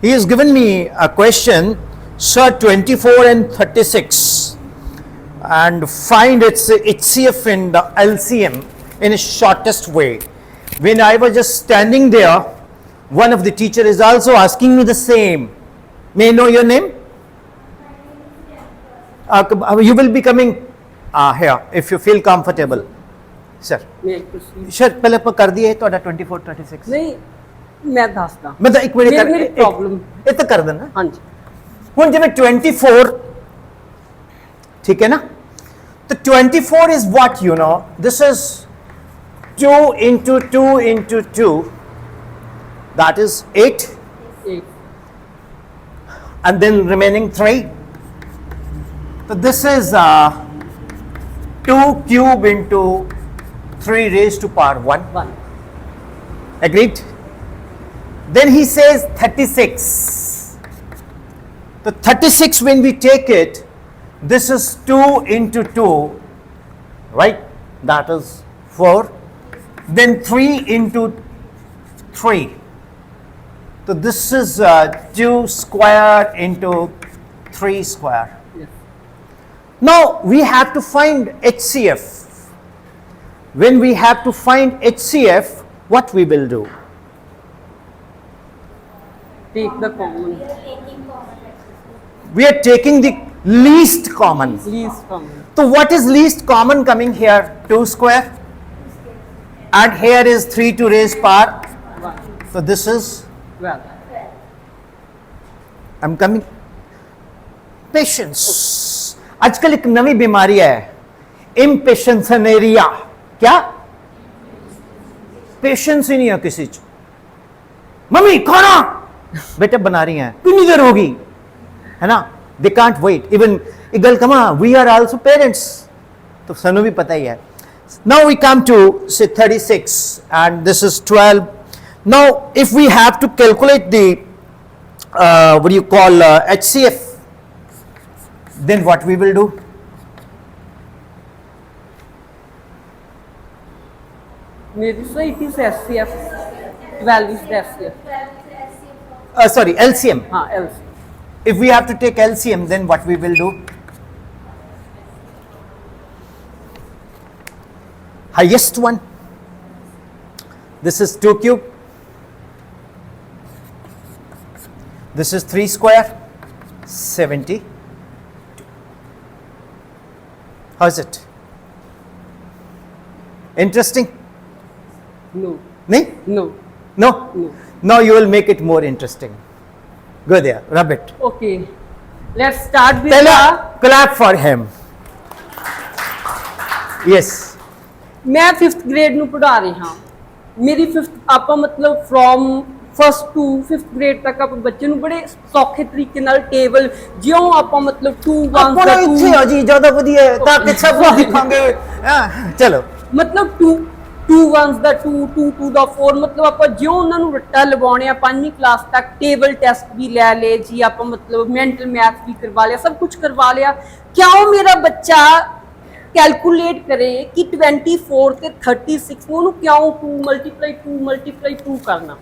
He has given me a question, sir, 24 and 36, and find its HCF and the LCM in a shortest way. When I was just standing there, one of the teacher is also asking me the same. May I know your name? You will be coming here if you feel comfortable. Sir. Sir, पहले पर कर दिए थोड़ा 24, 36. नहीं, मैं ਦੱਸਦਾ मतलब एक मिनट मेरी प्रॉब्लम ये तो कर देना. हाँ जी. ਹੁਣ ਜਿਵੇਂ 24 ठीक है ना, तो 24 is what, you know, this is 2 into 2 into 2, that is 8, 8 and then remaining 3. So this is 2 cube into 3 raised to power 1. 1. Agreed? Then he says 36. The 36, when we take it, this is 2 into 2, right? That is 4. Then 3 into 3. So this is 2 square into 3 square. Yes. Now we have to find HCF. When we have to find HCF, what we will do? Take the common. We are taking the least common. Least common. So what is least common coming here? 2 square. And here is 3 to raise power. 1. So this is, 12. I'm coming. Patience. आजकल एक नवी बीमारी है, impatienceria. क्या? Patience ही नहीं है किसी चीज. Mummy खाना बेटा बना रही हैं, कितनी देर होगी, है ना? They can't wait. Even eagle कमा, we are also parents. तो सनु भी पता ही है. Now we come to say 36 and this is 12. Now if we have to calculate the what do you call HCF, then what we will do? Maybe so it is SCF. 12 is the SCF. Sorry, LCM. हाँ, else. If we have to take LCM, then what we will do? Highest one. This is 2 cube. This is 3 square. 70. How is it? Interesting? No. No? No. No? No. Now you will make it more interesting. Go there, rub it. Okay. Let's start with Pehla, the. clap for him. Yes. मैं 5th grade ਨੂੰ ਪੜ੍ਹਾ ਰਹੀ ਹਾਂ. ਮੇਰੀ 5th ਆਪਾਂ ਮਤਲਬ from 1st to 5th grade ਤੱਕ ਆਪਾਂ ਬੱਚੇ ਨੂੰ ਬੜੇ ਸੌਖੇ ਤਰੀਕੇ ਨਾਲ ਟੇਬਲ ਜਿਉਂ ਆਪਾਂ ਮਤਲਬ 2 1 ਆਪਣਾ ਇੱਥੇ ਆ ਜੀ ਜ਼ਿਆਦਾ ਵਧੀਆ ਤਾਂ ਕਿ ਸਭ ਕੁਝ ਦਿਖਾਂਗੇ. ਚਲੋ ਮਤਲਬ 2 1s ਦਾ 2 2 2 ਦਾ 4 ਮਤਲਬ ਆਪਾਂ ਜਿਉਂ ਉਹਨਾਂ ਨੂੰ ਰੱਟਾ ਲਵਾਉਣੇ ਆ 5ਵੀਂ ਕਲਾਸ ਤੱਕ ਟੇਬਲ ਟੈਸਟ ਵੀ ਲੈ ਲੇ ਜੀ ਆਪਾਂ ਮਤਲਬ ਮੈਂਟਲ ਮੈਥ ਵੀ ਕਰਵਾ ਲਿਆ ਸਭ ਕੁਝ ਕਰਵਾ ਲਿਆ. ਕਿਉਂ ਮੇਰਾ ਬੱਚਾ कैलकुलेट करे कि 24 ਤੇ 36 ਨੂੰ ਉਹਨੂੰ ਕਿਉਂ 2 ਮਲਟੀਪਲਾਈ 2 ਕਰਨਾ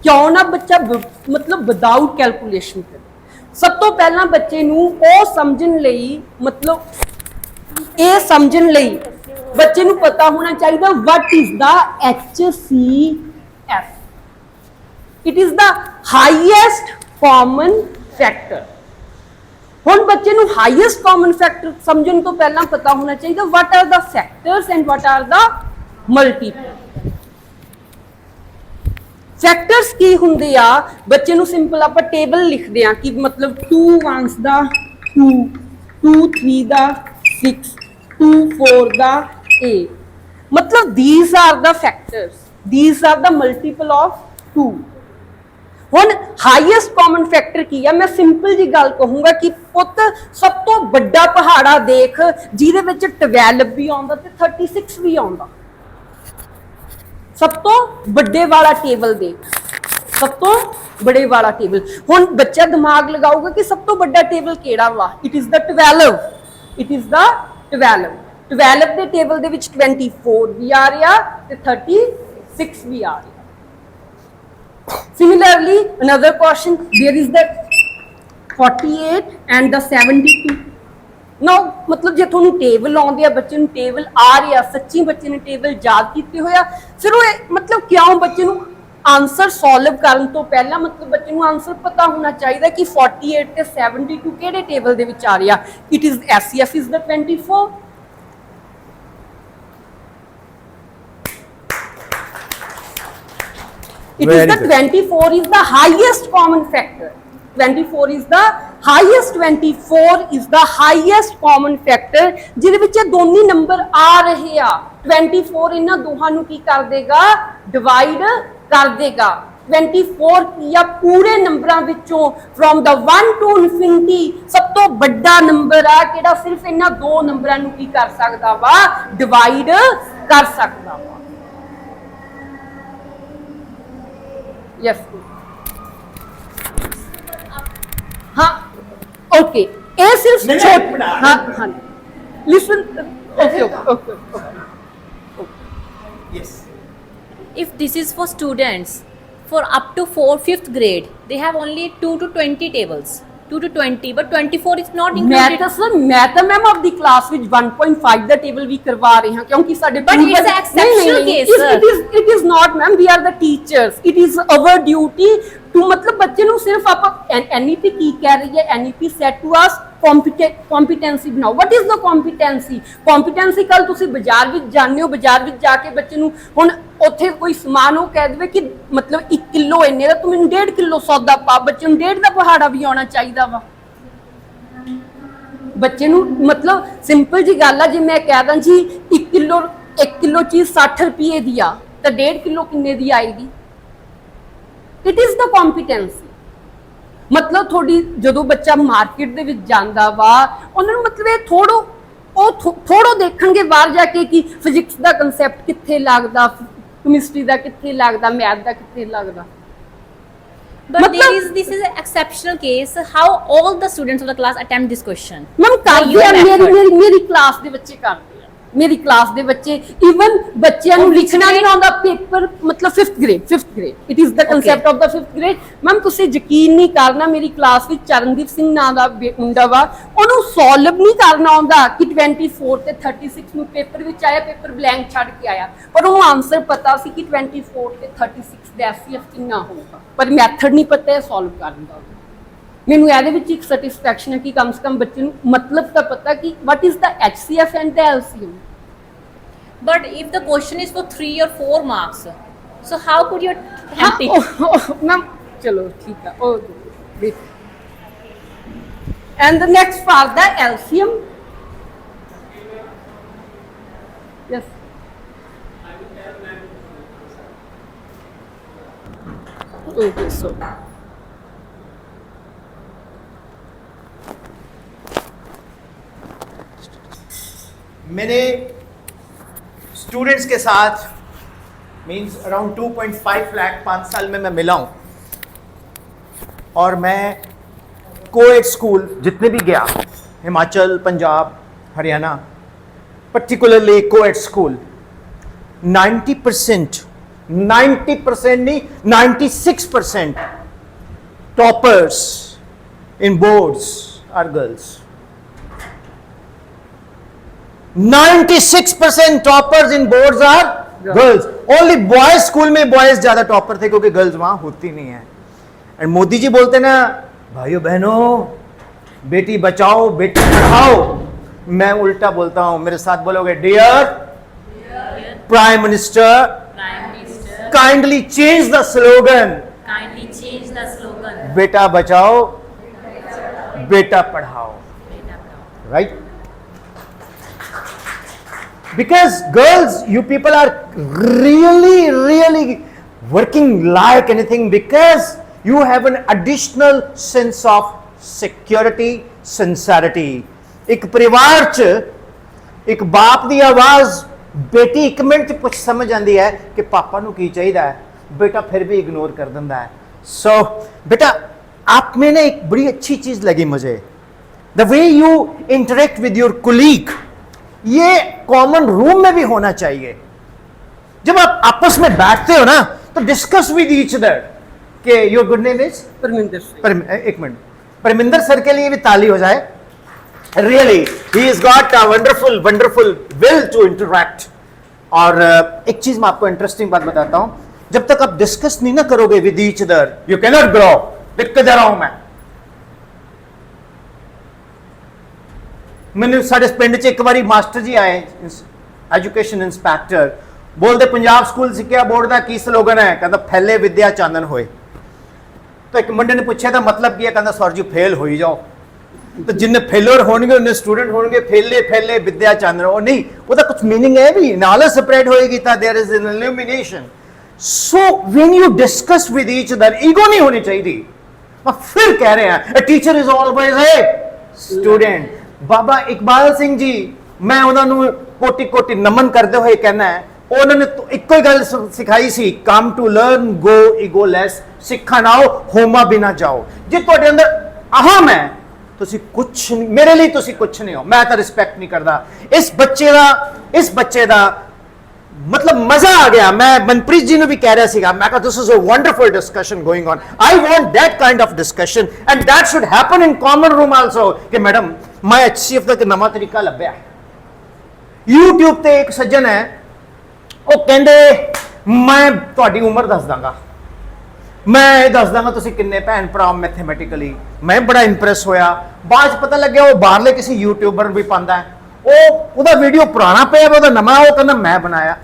ਕਿਉਂ ਨਾ ਬੱਚਾ ਮਤਲਬ ਵਿਦਆਊਟ ਕੈਲਕੂਲੇਸ਼ਨ ਕਰੇ. ਸਭ ਤੋਂ ਪਹਿਲਾਂ ਬੱਚੇ ਨੂੰ ਉਹ ਸਮਝਣ ਲਈ ਮਤਲਬ ਇਹ ਸਮਝਣ ਲਈ ਬੱਚੇ ਨੂੰ ਪਤਾ ਹੋਣਾ ਚਾਹੀਦਾ what is the HCF. It is the highest common factor. ਹੁਣ ਬੱਚੇ ਨੂੰ ਹਾਈਐਸਟ ਕਾਮਨ ਫੈਕਟਰ ਸਮਝਣ ਤੋਂ ਪਹਿਲਾਂ ਪਤਾ ਹੋਣਾ ਚਾਹੀਦਾ what are the factors and what are the multiple. Factors ਕੀ ਹੁੰਦੇ ਆ ਬੱਚੇ ਨੂੰ ਸਿੰਪਲ ਆਪਾਂ ਟੇਬਲ ਲਿਖਦੇ ਆ ਕਿ ਮਤਲਬ 2 1s ਦਾ 2 2 3 ਦਾ 6 2 4 ਦਾ 8 ਮਤਲਬ these are the factors, these are the multiple of 2. ਹੁਣ ਹਾਈਐਸਟ ਕਾਮਨ ਫੈਕਟਰ ਕੀ ਆ ਮੈਂ ਸਿੰਪਲ ਜੀ ਗੱਲ ਕਹੂੰਗਾ ਕਿ ਪੁੱਤ ਸਭ ਤੋਂ ਵੱਡਾ ਪਹਾੜਾ ਦੇਖ ਜਿਹਦੇ ਵਿੱਚ 12 ਵੀ ਆਉਂਦਾ ਤੇ 36 ਵੀ ਆਉਂਦਾ. ਸਭ ਤੋਂ ਵੱਡੇ ਵਾਲਾ ਟੇਬਲ ਦੇਖ, ਸਭ ਤੋਂ ਬੜੇ ਵਾਲਾ ਟੇਬਲ. ਹੁਣ ਬੱਚਾ ਦਿਮਾਗ ਲਗਾਊਗਾ ਕਿ ਸਭ ਤੋਂ ਵੱਡਾ ਟੇਬਲ ਕਿਹੜਾ ਵਾ. It is the 12. It is ਦਾ 12. 12 ਦੇ ਟੇਬਲ ਦੇ ਵਿੱਚ 24 ਵੀ ਆ ਰਿਹਾ ਤੇ 36 ਵੀ ਆ ਰਿਹਾ. Similarly, another question, there is the 48 and the 72. ਨਾ ਮਤਲਬ ਜੇ ਤੁਹਾਨੂੰ ਟੇਬਲ ਆਉਂਦੇ ਆ, ਬੱਚੇ ਨੂੰ ਟੇਬਲ ਆ ਰਿਹਾ, ਸੱਚੀ ਬੱਚੇ ਨੇ ਟੇਬਲ ਯਾਦ ਕੀਤੇ ਹੋਇਆ, ਫਿਰ ਉਹ ਮਤਲਬ ਕਿਉਂ ਬੱਚੇ ਨੂੰ ਆਨਸਰ ਸੋਲਵ ਕਰਨ ਤੋਂ ਪਹਿਲਾਂ ਮਤਲਬ ਬੱਚੇ ਨੂੰ ਆਨਸਰ ਪਤਾ ਹੋਣਾ ਚਾਹੀਦਾ ਕਿ 48 ਤੇ 72 ਕਿਹੜੇ ਟੇਬਲ ਦੇ ਵਿੱਚ ਆ ਰਿਹਾ। It is SCF is the 24। It is the 24 is the highest common factor. 24 is the highest 24 is the highest common factor ਜਿਹਦੇ ਵਿੱਚ ਇਹ ਦੋਨੇ ਨੰਬਰ ਆ ਰਹੇ ਆ। 24 ਇਹਨਾਂ ਦੋਹਾਂ ਨੂੰ ਕੀ ਕਰ ਦੇਗਾ, ਡਿਵਾਈਡ ਕਰ ਦੇਗਾ। 24 ਕੀ ਆ, ਪੂਰੇ ਨੰਬਰਾਂ ਵਿੱਚੋਂ from the 1 to infinity ਸਭ ਤੋਂ ਵੱਡਾ ਨੰਬਰ ਆ ਕਿਹੜਾ, ਸਿਰਫ ਇਹਨਾਂ ਦੋ ਨੰਬਰਾਂ ਨੂੰ ਕੀ ਕਰ ਸਕਦਾ ਵਾ, ਡਿਵਾਈਡ ਕਰ ਸਕਦਾ ਵਾ। Yes. हाँ, okay. ये सिर्फ छोटा, हाँ, हाँ. Listen, okay. Yes. If this is for students, for up to 5th grade, they have only 2 to 20 tables. 2 to 20, but 24 is not included. मैं तो मैम अपनी क्लास ਵਿੱਚ 1.5 ਦਾ ਟੇਬਲ ਵੀ ਕਰਵਾ ਰਹੇ ਹਾਂ ਕਿਉਂਕਿ ਸਾਡੇ But it's an exceptional case, sir. It is not ma'am, we are the teachers, it is our duty to ਮਤਲਬ ਬੱਚੇ ਨੂੰ ਸਿਰਫ ਆਪਾਂ NEP ਕੀ ਕਹਿ ਰਹੀ ਹੈ, NEP set to us competency ਬਣਾਓ। what is the competency ਕੱਲ ਤੁਸੀਂ ਬਾਜ਼ਾਰ ਵਿੱਚ ਜਾਂਦੇ ਹੋ, ਬਾਜ਼ਾਰ ਵਿੱਚ ਜਾ ਕੇ ਬੱਚੇ ਨੂੰ ਹੁਣ ਉੱਥੇ ਕੋਈ ਸਮਾਨ ਉਹ ਕਹਿ ਦੇਵੇ ਕਿ ਮਤਲਬ 1 ਕਿਲੋ ਇੰਨੇ ਦਾ, ਤੂੰ ਮੈਨੂੰ 1.5 ਕਿਲੋ ਸੌਦਾ ਪਾ, ਬੱਚੇ ਨੂੰ 1.5 ਦਾ ਪਹਾੜਾ ਵੀ ਆਉਣਾ ਚਾਹੀਦਾ ਵਾ। ਬੱਚੇ ਨੂੰ ਮਤਲਬ ਸਿੰਪਲ ਜੀ ਗੱਲ ਆ, ਜੇ ਮੈਂ ਕਹਿ ਦਾਂ ਜੀ 1 ਕਿਲੋ ਚੀਜ਼ 60 ਰੁਪਏ ਦੀ ਆ ਤਾਂ 1.5 ਕਿਲੋ ਕਿੰਨੇ ਦੀ ਆਏਗੀ। It is the competency. ਮਤਲਬ ਤੁਹਾਡੀ ਜਦੋਂ ਬੱਚਾ ਮਾਰਕੀਟ ਦੇ ਵਿੱਚ ਜਾਂਦਾ ਵਾ, ਉਹਨਾਂ ਨੂੰ ਮਤਲਬ ਇਹ ਥੋੜੋ ਦੇਖਣਗੇ ਬਾਹਰ ਜਾ ਕੇ ਕਿ ਫਿਜ਼ਿਕਸ ਦਾ ਕਨਸੈਪਟ ਕਿੱਥੇ ਲੱਗਦਾ, ਕੈਮਿਸਟਰੀ ਦਾ ਕਿੱਥੇ ਲੱਗਦਾ, ਮੈਥ ਦਾ ਕਿੱਥੇ ਲੱਗਦਾ। But this is an exceptional case. How all the students of the class attempt this question? Ma'am ਕਰਦੇ ਆ, ਮੇਰੀ ਕਲਾਸ ਦੇ ਬੱਚੇ ਕਰਦੇ ਆ, ਮੇਰੀ ਕਲਾਸ ਦੇ ਬੱਚੇ ਈਵਨ ਬੱਚਿਆਂ ਨੂੰ ਲਿਖਣਾ ਨਹੀਂ ਆਉਂਦਾ ਪੇਪਰ, ਮਤਲਬ 5th grade it is the concept of the 5th grade। Ma'am ਤੁਸੀਂ ਯਕੀਨ ਨਹੀਂ ਕਰਨਾ, ਮੇਰੀ ਕਲਾਸ ਵਿੱਚ ਚਰਨਦੀਪ ਸਿੰਘ ਨਾਂ ਦਾ ਮੁੰਡਾ ਵਾ, ਉਹਨੂੰ ਸੋਲਵ ਨਹੀਂ ਕਰਨਾ ਆਉਂਦਾ ਕਿ 24 ਤੇ 36 ਨੂੰ ਪੇਪਰ ਵਿੱਚ ਆਇਆ, ਪੇਪਰ ਬਲੈਂਕ ਛੱਡ ਕੇ ਆਇਆ, ਪਰ ਉਹਨੂੰ ਆਨਸਰ ਪਤਾ ਸੀ ਕਿ 24 ਤੇ 36 ਦਾ SCF ਕਿੰਨਾ ਹੋਊਗਾ, ਪਰ ਮੈਥਡ ਨਹੀਂ ਪਤਾ ਸੋਲਵ ਕਰਨ ਦਾ। ਮੈਨੂੰ ਇਹਦੇ ਵਿੱਚ ਇੱਕ ਸੈਟੀਸਫੈਕਸ਼ਨ ਹੈ ਕਿ ਕਮ ਸੇ ਕਮ ਬੱਚੇ ਨੂੰ ਮਤਲਬ ਤਾਂ ਪਤਾ ਕਿ what is the HCF and the LCM। But if the question is for 3 or 4 marks, so how could you attempt it? Ma'am चलो ठीक है, oh and the next part the LCM। yes okay, so मैंने students के साथ means around 2.5 lakh 5 साल में मैं मिला हूँ, और मैं कोएड स्कूल जितने भी गया, Himachal, Punjab, Haryana, particularly coed school, 90% नहीं 96% toppers in boards are girls. 96% toppers in boards are girls. Only boys school में बॉयज ज्यादा टॉपर थे क्योंकि गर्ल्स वहां होती नहीं है। एंड मोदी जी बोलते ना, भाइयों बहनों, बेटी बचाओ बेटी पढ़ाओ, मैं उल्टा बोलता हूं, मेरे साथ बोलोगे, dear prime minister, kindly change the slogan, बेटा बचाओ बेटा पढ़ाओ, right? Because girls, you people are really working like anything, because you have an additional sense of security, sincerity। एक परिवार च एक बाप दी आवाज बेटी 1 मिनट च पुछ समझ आती है कि पापा नू की चाहिए है, बेटा फिर भी इग्नोर कर दिंदा है। सो बेटा, आप में ना एक बड़ी अच्छी चीज लगी मुझे, the way you interact with your colleague, ये कॉमन रूम में भी होना चाहिए। जब आप आपस में बैठते हो ना तो डिस्कस विद ईच अदर, कि your good name is Parminder Singh. एक मिनट, परमिंदर सर के लिए भी ताली हो जाए। Really he is got a wonderful wonderful will to interact. और एक चीज मैं आपको इंटरेस्टिंग बात बताता हूं, जब तक आप डिस्कस नहीं ना करोगे with each other, you can not grow. लिख के दे रहा हूं मैंने साढ़े पिंड च एक बारी मास्टर जी आए, एजुकेशन इंस्पैक्टर, बोलते पंजाब स्कूल सिक्ख्या बोर्ड का की स्लोगन है, कहता फैले विद्या चानन होए। तो एक मुंडे ने पूछा था मतलब की है, कहता सर जी फेल हो ही जाओ। तो जिन्ने फेलर होंगे उन्हें स्टूडेंट होंगे, फेले फेले विद्या चानन हो नहीं, वो तो कुछ मीनिंग है भी, नॉलेज स्प्रेड होएगी, there is an illumination. So when you discuss with each other, ego नहीं होनी चाहिए। फिर कह रहे हैं a teacher is always a student। बाबा इकबाल सिंह जी, मैं उन्होंने कोटि कोटि नमन करते हुए कहना है, उन्होंने तो एक ही गल सिखाई सी, come to learn go egoless, सिखा ना आओ होमा भी ना जाओ। जे तुहाडे अंदर अहम है, तुसी कुछ नहीं, मेरे लिए तुसी कुछ नहीं हो, मैं तो रिस्पेक्ट नहीं करता। इस बच्चे दा मतलब मजा आ गया। मैं मनप्रीत जी ने भी कह रहा सीगा, मैं कहा this is a wonderful discussion going on, I want that kind of discussion and that should happen in common room also. कि मैडम मैं HCF का एक नवा तरीका लभ्या, YouTube ਤੇ ਇੱਕ ਸੱਜਣ ਹੈ, ਉਹ ਕਹਿੰਦੇ ਮੈਂ ਤੁਹਾਡੀ ਉਮਰ ਦੱਸ ਦਾਂਗਾ, ਮੈਂ ਇਹ ਦੱਸ ਦਾਂਗਾ ਤੁਸੀਂ ਕਿੰਨੇ ਭੈਣ ਭਰਾ ਮੈਥਮੈਟਿਕਲੀ। ਮੈਂ ਬੜਾ ਇੰਪ੍ਰੈਸ ਹੋਇਆ। ਬਾਅਦ ਚ ਪਤਾ ਲੱਗਿਆ ਉਹ ਬਾਹਰਲੇ ਕਿਸੇ ਯੂਟਿਊਬਰ ਵੀ ਪਾਉਂਦਾ ਹੈ, ਉਹਦਾ ਵੀਡੀਓ ਪੁਰਾਣਾ ਪਿਆ, ਉਹਦਾ ਨਵਾਂ, ਉਹ ਕਹਿੰਦਾ ਮੈਂ ਬਣਾਇਆ।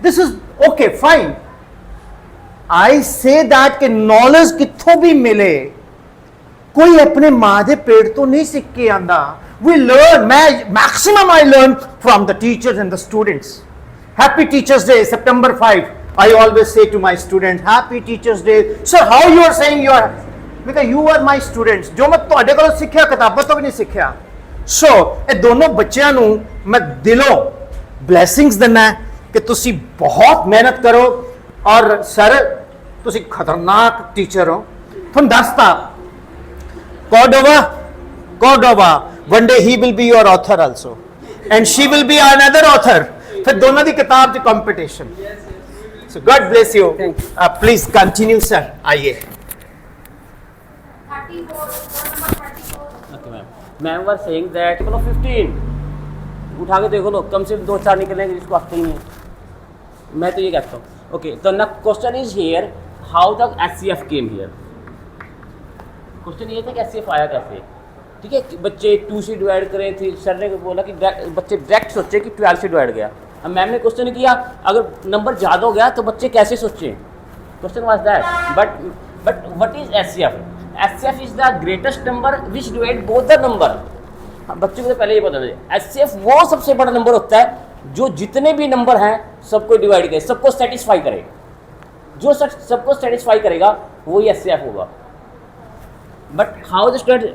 This is okay fine, I say that कि नॉलेज कितों भी मिले, कोई अपने मां के पेट तो नहीं सीख के आंदा। वी लर्न, मैं maximum I learn from the teachers and the students. Happy teachers day September 5, I always say to my students, happy teachers day। Sir, how you are saying you are, because you are my students, जो मैं ਤੁਹਾਡੇ ਕੋਲੋਂ ਸਿੱਖਿਆ ਕਿਤਾਬਾਂ ਤੋਂ ਵੀ ਨਹੀਂ ਸਿੱਖਿਆ। ਸੋ ਇਹ ਦੋਨੋਂ ਬੱਚਿਆਂ ਨੂੰ ਮੈਂ ਦਿਲੋਂ ਬਲੇਸਿੰਗਸ ਦਿੰਦਾ कि तुसी बहुत मेहनत करो। और सर तुसी खतरनाक टीचर हो, तुम दसता Cordova one day he will be your author also and she will be another author. फिर दोनों की किताब की competition. So God bless you, please continue sir. आइए। मैम वर सेइंग दैट चलो 15 उठा के देखो लो, कम से 2-4 निकलेंगे जिसको आते ही नहीं है। मैं तो ये कहता हूँ। ओके, तो ना question is here, how the HCF came here. Question ये था कि HCF आया कैसे। ठीक है, बच्चे 2 से डिवाइड करें थे, सर ने बोला कि बच्चे डायरेक्ट सोचे कि 12 से डिवाइड गया। अब मैम ने क्वेश्चन किया अगर नंबर ज़्यादा हो गया तो बच्चे कैसे सोचें, question was that. But what is HCF? HCF is the greatest number which divide both the number. बच्चों को तो पहले ये पता है, HCF वो सबसे बड़ा नंबर होता है जो जितने भी नंबर हैं सबको डिवाइड करे, सबको सेटिस्फाई करे। जो सबको सेटिस्फाई करेगा वही HCF होगा। But how the student,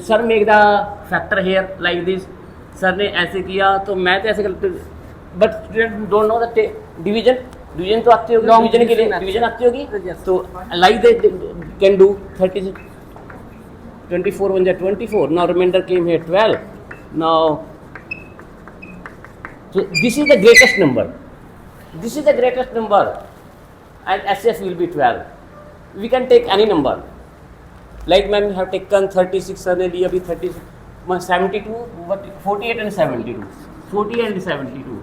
sir make the factor here like this, sir ने ऐसे किया तो मैं तो ऐसे करते, but student don't know the division तो आती होगी, डिवीजन के लिए डिवीजन आती होगी, तो like they can do 30 24 1 24। Now remainder came here 12। Now so this is the greatest number, this is the greatest number and HCF will be 12। we can take any number, like ma'am have taken 36, sir ने लिया अभी 36, 72, but 48 and 72, 40 and 72,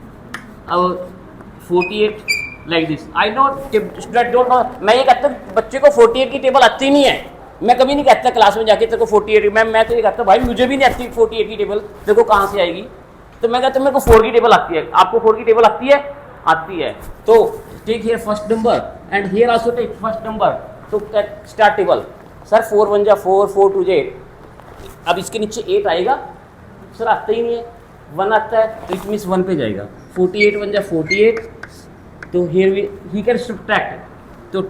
अब 48 like this। I know student don't know, मैं ये कहता हूँ बच्चे को 48 की टेबल आती नहीं है। मैं कभी नहीं कहता क्लास में जाके तेरे को 48, मैं तो ये कहता भाई मुझे भी नहीं आती 48 की टेबल, तेरे को कहाँ से आएगी। तो मैं कहता हूँ मेरे को 4 की टेबल आती है, आपको 4 की टेबल आती है? आती है। तो take here first number and here also take first number, तो स्टार्ट टेबल। सर 4 1 4, 4 2 8। अब इसके नीचे 8 आएगा, सर आता ही नहीं है, 1 आता है तो इट मीन्स 1 पे जाएगा। 48 1 48, तो हियर ही कैन सब्ट्रैक्ट, तो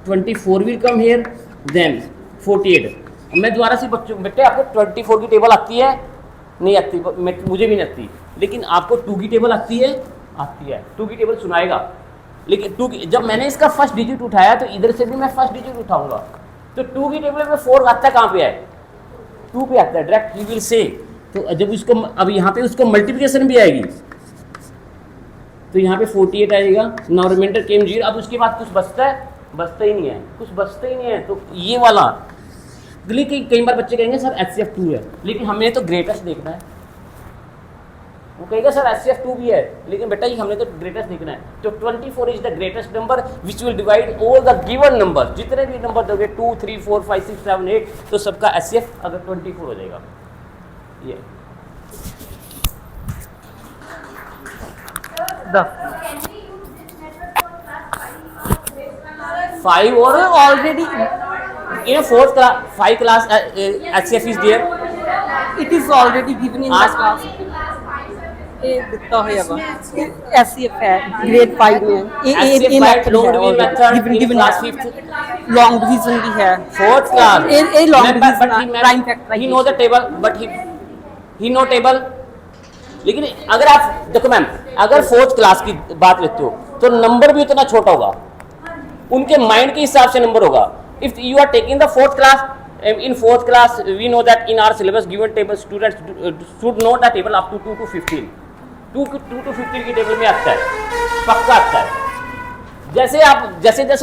24 विल कम हियर, देन 48। मैं दोबारा से बच्चों, बेटे आपको 24 की टेबल आती है? नहीं आती, मुझे भी नहीं आती, लेकिन आपको 2 की टेबल आती है? आती है। 2 की टेबल सुनाएगा, लेकिन 2 की, जब मैंने इसका फर्स्ट डिजिट उठाया तो इधर से भी मैं फर्स्ट डिजिट उठाऊंगा, तो 2 की टेबल में 4 आता है, कहाँ पे है? 2 पे आता है डायरेक्ट, ही विल से। तो जब उसको, अब यहाँ पे उसको मल्टीप्लिकेशन भी आएगी, तो यहाँ पे 48 आएगा। नाउ रिमाइंडर केम 0। अब उसके बाद कुछ बचता है, बचता ही नहीं है, कुछ बचता ही नहीं है। तो ये वाला लेकिन कई बार बच्चे कहेंगे सर HCF2 है, लेकिन हमें तो ग्रेटेस्ट देखना है। वो कहेगा सर HCF2 भी है, लेकिन बेटा ये हमने तो ग्रेटेस्ट देखना है। तो 24 is the greatest number which will divide all the given number. जितने भी नंबर दोगे 2 3 4 5 6 7 8, तो सबका HCF अगर 24 हो जाएगा। ये 5 और already in a fourth class, 5 class HCF is there. It is already given in the आज- क्लास। ਇਹ ਦਿੱਤਾ ਹੋਇਆ ਵਾ SCF ਹੈ grade 5 में ਇਹ method long division method in class 5th, long division भी है। 4th class. ये long मैं- division but he- prime factorization। he know the table, but he know table। लेकिन अगर आप देखो मैम, अगर 4th क्लास की बात लेते हो तो नंबर भी उतना छोटा होगा, उनके माइंड के हिसाब से नंबर होगा। If you are taking the 4th class, in 4th class we know that in our syllabus given table students should know the table up to 2 to 15, 2 to 15 की टेबल में आता है, पक्का आता है। जैसे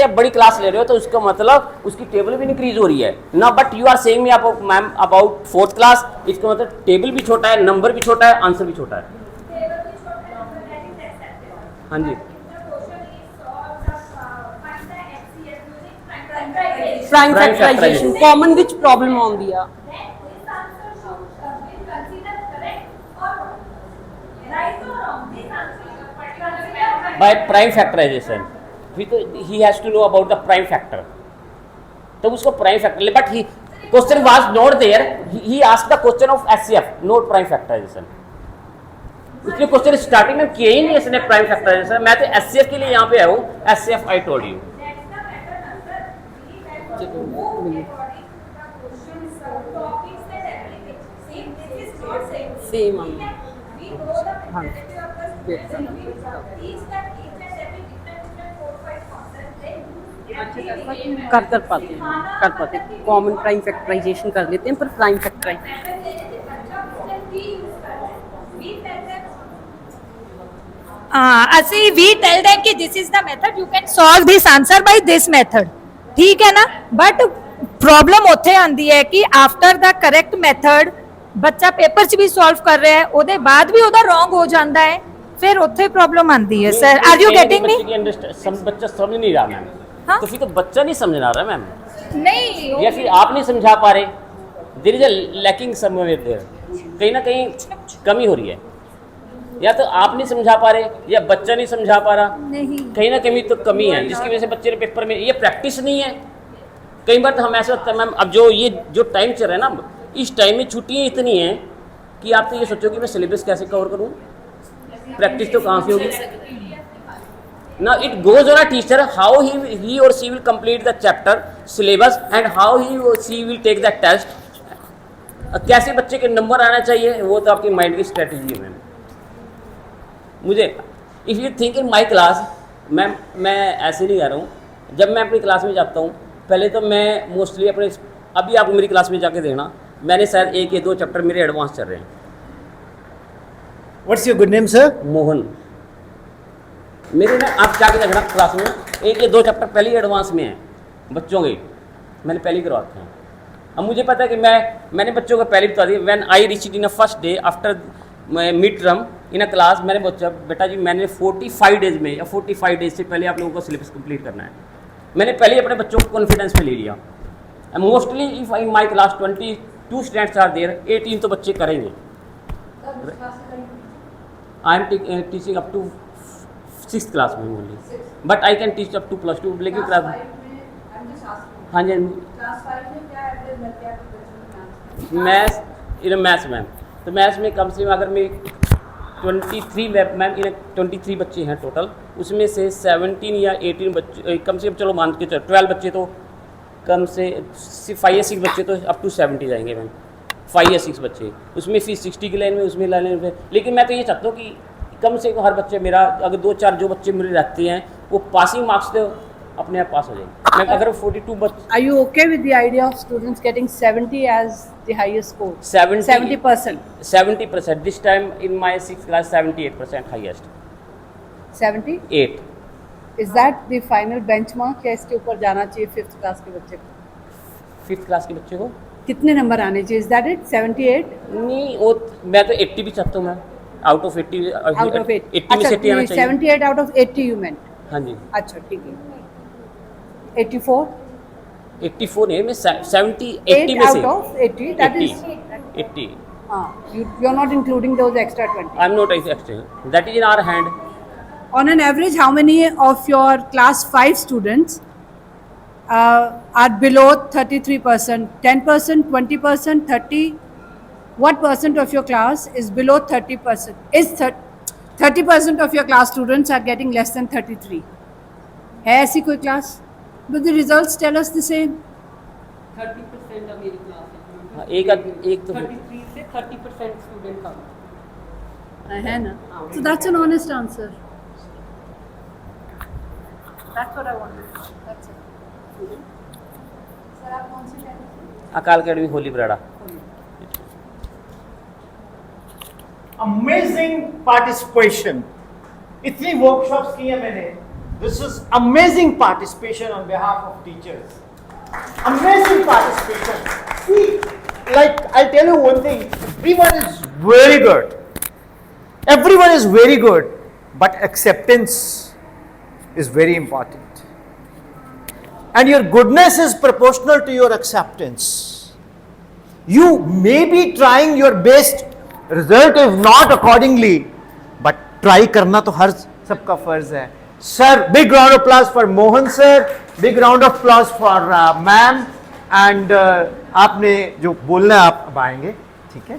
आप बड़ी क्लास ले रहे हो तो उसका मतलब उसकी टेबल भी इंक्रीज हो रही है ना। But you are saying me ma'am about 4th class, इसका मतलब टेबल भी छोटा है, नंबर भी छोटा है, आंसर भी छोटा है। हाँ जी, prime Prime factorization factorization। Common which problem आਉਂਦੀ ਆ। by prime factorization he has to know about the prime factor, तो उसको prime factor, but he question was not there, he asked the question of HCF, not prime factorization। उसने question starting में किया ही नहीं इसने prime factorisation. मैं तो HCF के लिए यहाँ पे आया हूँ, HCF I told you। Same हाँ कर पाते कॉमन प्राइम फैक्टराइजेशन कर लेते हैं, पर प्राइम फैक्टराइजेशन ਅਸੀਂ we tell them कि this is the method, you can solve this answer by this method, ठीक है ना। बट प्रॉब्लम ਉੱਥੇ ਆਂਦੀ ਹੈ ਕਿ आफ्टर द करेक्ट मेथड ਬੱਚਾ ਪੇਪਰ 'ਚ ਵੀ ਸੋਲਵ ਕਰ ਰਿਹਾ ਹੈ, ਉਹਦੇ ਬਾਅਦ ਵੀ ਉਹਦਾ ਰੋਂਗ ਹੋ ਜਾਂਦਾ ਹੈ, फिर ਉੱਥੇ प्रॉब्लम आंदी है। Sir are you getting me? बच्चा समझ नहीं रहा मैम। हाँ? तो फिर तो बच्चा नहीं समझ आ रहा मैम, नहीं या फिर आप नहीं समझा पा रहे, there is a lacking somewhere there, कहीं ना कहीं कमी हो रही है। या तो आप नहीं समझा पा रहे या बच्चा नहीं समझा पा रहा, नहीं कहीं ना कहीं तो कमी है, जिसकी वजह से बच्चे ने पेपर में, ये प्रैक्टिस नहीं है। कई बार तो हम ऐसा होता है मैम, अब जो टाइम चल रहा है ना, इस टाइम में छुट्टियाँ इतनी हैं कि आप तो ये सोचो कि मैं सिलेबस कैसे कवर करूँ, प्रैक्टिस तो कहाँ से होगी ना। It goes on a teacher how he or she will complete the chapter syllabus and how he or she will take the test. कैसे बच्चे के नंबर आना चाहिए वो तो आपकी माइंड की स्ट्रेटजी है मैम। मुझे if you think in my class, ma'am मैं ऐसे नहीं कह रहा हूँ, जब मैं अपनी क्लास में जाता हूँ पहले तो मैं मोस्टली अपने, अभी आप मेरी क्लास में जाके देखना, मैंने शायद 1 या 2 चैप्टर मेरे एडवांस चल रहे हैं। What's your good name, sir? Mohan, मेरे ना आप जाके देखना क्लास में 1 या 2 चैप्टर पहले ही एडवांस में हैं बच्चों के, मैंने पहले ही करवा रखे हैं। अब मुझे पता है कि मैंने बच्चों को पहले बता दिया, when I reached in a first day after mid term in a class, मैंने बच्चा बेटा जी मैंने 45 डेज में या 45 डेज से पहले आप लोगों को सिलेबस कंप्लीट करना है। मैंने पहले ही अपने बच्चों को कॉन्फिडेंस में ले लिया। Mostly if in my class 22 students are there, 18 तो बच्चे करेंगे। I am teaching up to 6th class में only, but I can teach up to +2, लेकिन क्लास हाँ जी मैथ्स मैम, तो मैथ्स में कम से कम अगर मैं 23 मैम 23 बच्चे हैं टोटल, उसमें से 17 या 18 बच्चे कम से कम, चलो मान के 12 बच्चे तो कम से 5 या 6 बच्चे तो अप टू 70 जाएंगे मैम, 5 या 6 बच्चे, उसमें फिर 60 की लाइन में, उसमें लाइन में। लेकिन मैं तो ये चाहता हूँ कि कम से कम हर बच्चे मेरा, अगर 2-4 जो बच्चे मेरे रहते हैं वो पासिंग मार्क्स तो अपने आप पास हो जाएंगे। मैं अगर 42 बच्चे, Are you okay with the idea of students getting 70 as the highest score? 70%. 70%. 70%. This time in my 6th class 78% highest. 70? 8. Is that the final benchmark या इसके ऊपर जाना चाहिए 5th क्लास के बच्चे को? 5th क्लास के बच्चे को कितने नंबर आने चाहिए? Is that it? 78 नहीं, वो मैं तो 80 भी चाहता हूँ, मैं आउट ऑफ 80 out of 8? 80 में से 80 आना चाहिए। 78 out of 80 you meant? हाँ जी। अच्छा ठीक है। 84? 84 नहीं, मैं 70 80 में से out of 80 that is 80 you are not including those extra 20. I'm not extra, that is in our hand. On an average, how many of your class 5 students are below 33%? 10%, 20%, 30%? What percent of your class is below 30%? Is 30% of your class students are getting less than 33? है ऐसी कोई class? But the results tell us the same. 30% of मेरी class है। हाँ, एक तो 33 से 30% student कम। है ना? So that's an honest answer. That's what I wanted. That's it. Sir, आप कौन सी कह रहे थे? Akal academy Holi Barara. Amazing participation, इतनी वर्कशॉप्स की है मैंने। This is amazing participation on behalf of teachers, amazing participation. See, like I tell you one thing, everyone is very good, everyone is very good, but acceptance is very important, and your goodness is proportional to your acceptance. You may be trying your best, result is not accordingly, but try करना तो हर सबका फर्ज है। Sir, big round of applause for Mohan sir, big round of applause for ma'am, and आपने जो बोलना है आप अब आएंगे, ठीक है?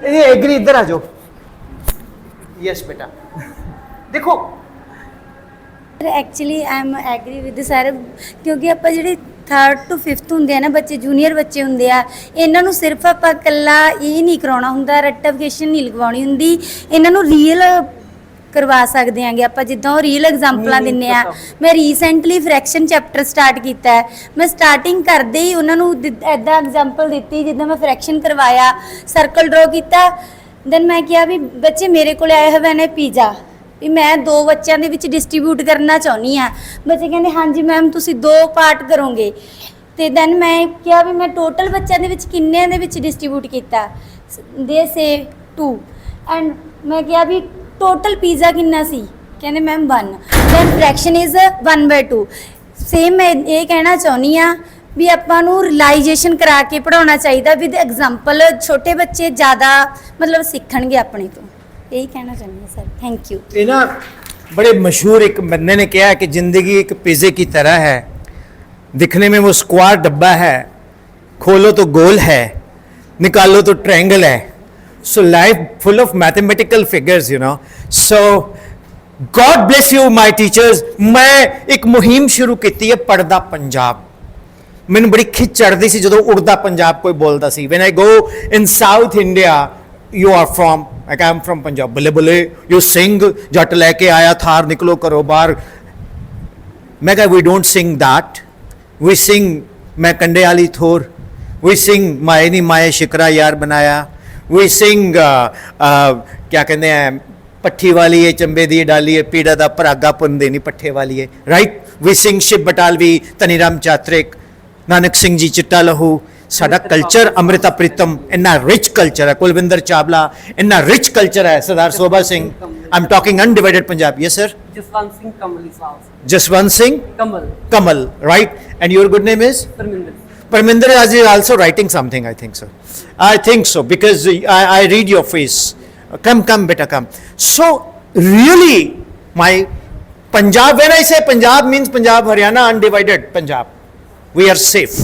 ये एग्री, इधर आ जाओ। यस बेटा, देखो actually I am agri with sir, ਕਿਉਂਕਿ ਆਪਾਂ ਜਿਹੜੇ 3rd to 5th ਹੁੰਦੇ ਆ ਨਾ ਬੱਚੇ, ਜੂਨੀਅਰ ਬੱਚੇ ਹੁੰਦੇ ਆ, ਇਹਨਾਂ ਨੂੰ ਸਿਰਫ ਆਪਾਂ ਇਕੱਲਾ ਇਹ ਨਹੀਂ ਕਰਾਉਣਾ ਹੁੰਦਾ, ਰੈਟੀਫਿਕੇਸ਼ਨ ਨਹੀਂ ਲਗਵਾਉਣੀ ਹੁੰਦੀ, ਇਹਨਾਂ ਨੂੰ ਰੀਅਲ ਕਰਵਾ ਸਕਦੇ ਆਂਗੇ ਆਪਾਂ, ਜਿੱਦਾਂ ਉਹ ਰੀਅਲ ਐਗਜ਼ਾਮਪਲਾਂ ਦਿੰਨੇ ਆ। ਮੈਂ ਰੀਸੈਂਟਲੀ ਫ੍ਰੈਕਸ਼ਨ ਚੈਪਟਰ ਸਟਾਰਟ ਕੀਤਾ ਹੈ, ਮੈਂ ਸਟਾਰਟਿੰਗ ਕਰਦੇ ਹੀ ਉਹਨਾਂ ਨੂੰ ਐਦਾਂ ਐਗਜ਼ਾਮਪਲ ਦਿੱਤੀ, ਜਿੱਦਾਂ ਮੈਂ ਫ੍ਰੈਕਸ਼ਨ ਕਰਵਾਇਆ, ਸਰਕਲ ਡਰਾ ਕੀਤਾ, ਦੈਨ ਮੈਂ ਕਿਹਾ ਵੀ ਬੱਚੇ ਮੇਰੇ ਕੋਲ ਆਏ ਹੋਏ ਨੇ ਪੀਜ਼ਾ, ਵੀ ਮੈਂ 2 ਬੱਚਿਆਂ ਦੇ ਵਿੱਚ ਡਿਸਟ੍ਰੀਬਿਊਟ ਕਰਨਾ ਚਾਹੁੰਦੀ ਆ। ਬੱਚੇ ਕਹਿੰਦੇ ਹਾਂਜੀ ਮੈਮ ਤੁਸੀਂ 2 ਪਾਰਟ ਕਰੋਗੇ, ਤੇ ਦੈਨ ਮੈਂ ਕਿਹਾ ਵੀ ਮੈਂ ਟੋਟਲ ਬੱਚਿਆਂ ਦੇ ਵਿੱਚ ਕਿੰਨਿਆਂ ਦੇ ਵਿੱਚ ਡਿਸਟ੍ਰੀਬਿਊਟ ਕੀਤਾ, ਦੇ ਸੇ 2, ਐਂਡ ਮੈਂ ਕਿਹਾ ਵੀ ਟੋਟਲ ਪੀਜ਼ਾ ਕਿੰਨਾ ਸੀ, ਕਹਿੰਦੇ ma'am 1, then fraction is 1/2। Same ਮੈਂ ਇਹ ਕਹਿਣਾ ਚਾਹੁੰਦੀ ਆ ਵੀ ਆਪਾਂ ਨੂੰ ਰਿਲਾਈਜੇਸ਼ਨ ਕਰਾ ਕੇ ਪੜਾਉਣਾ ਚਾਹੀਦਾ ਵਿਦ ਐਗਜ਼ਾਮਪਲ, ਛੋਟੇ ਬੱਚੇ ਜ਼ਿਆਦਾ ਮਤਲਬ ਸਿੱਖਣਗੇ ਆਪਣੇ ਤੋਂ, यही कहना चाहूँगी सर। Thank you. ये ना बड़े मशहूर एक बंदे ने कहा है कि ज़िंदगी एक पिज़्ज़े की तरह है, दिखने में वो स्क्वायर डब्बा है, खोलो तो गोल है, निकालो तो ट्रायंगल है। So life full of mathematical figures, you know. So God bless you my teachers. मैं एक मुहिम शुरू की है, पढ़दा पंजाब। मैनू बड़ी खिच चढ़ती सी जो उड़दा पंजाब कोई बोलता सी। When I go in South India, you are from, like I am from Punjab, बल्ले बल्ले you sing, जट लेके आया थार निकलो करो बाहर। मैं कहा we don't sing that, we sing मैं कंडे वाली थोर, we sing माए नी माए शिकरा यार बनाया, we sing क्या कहते हैं पट्ठी वाली है चंबे दी डाली है, पीड़ा दा परागा पुन देनी पट्ठे वाली है, right. we sing Shiv Batalvi, Dhaniram Chatrik, Nanak Singh ji Chitta Lahu. साडा कल्चर अमृता प्रीतम, इन्ना रिच कल्चर है। कुलविंदर चावला, इन्ना रिच कल्चर है। Sardar Sobha Singh, I am talking undivided Punjab. Yes sir. Jaswant Singh Kamal is also. Jaswant Singh Kamal. Kamal, right? And your good name is? Parminder. Parminder is also writing something, I think so. I think so because I read your face. Come beta, come. So really, my Punjab, when I say Punjab means Punjab, Haryana, undivided Punjab. We are safe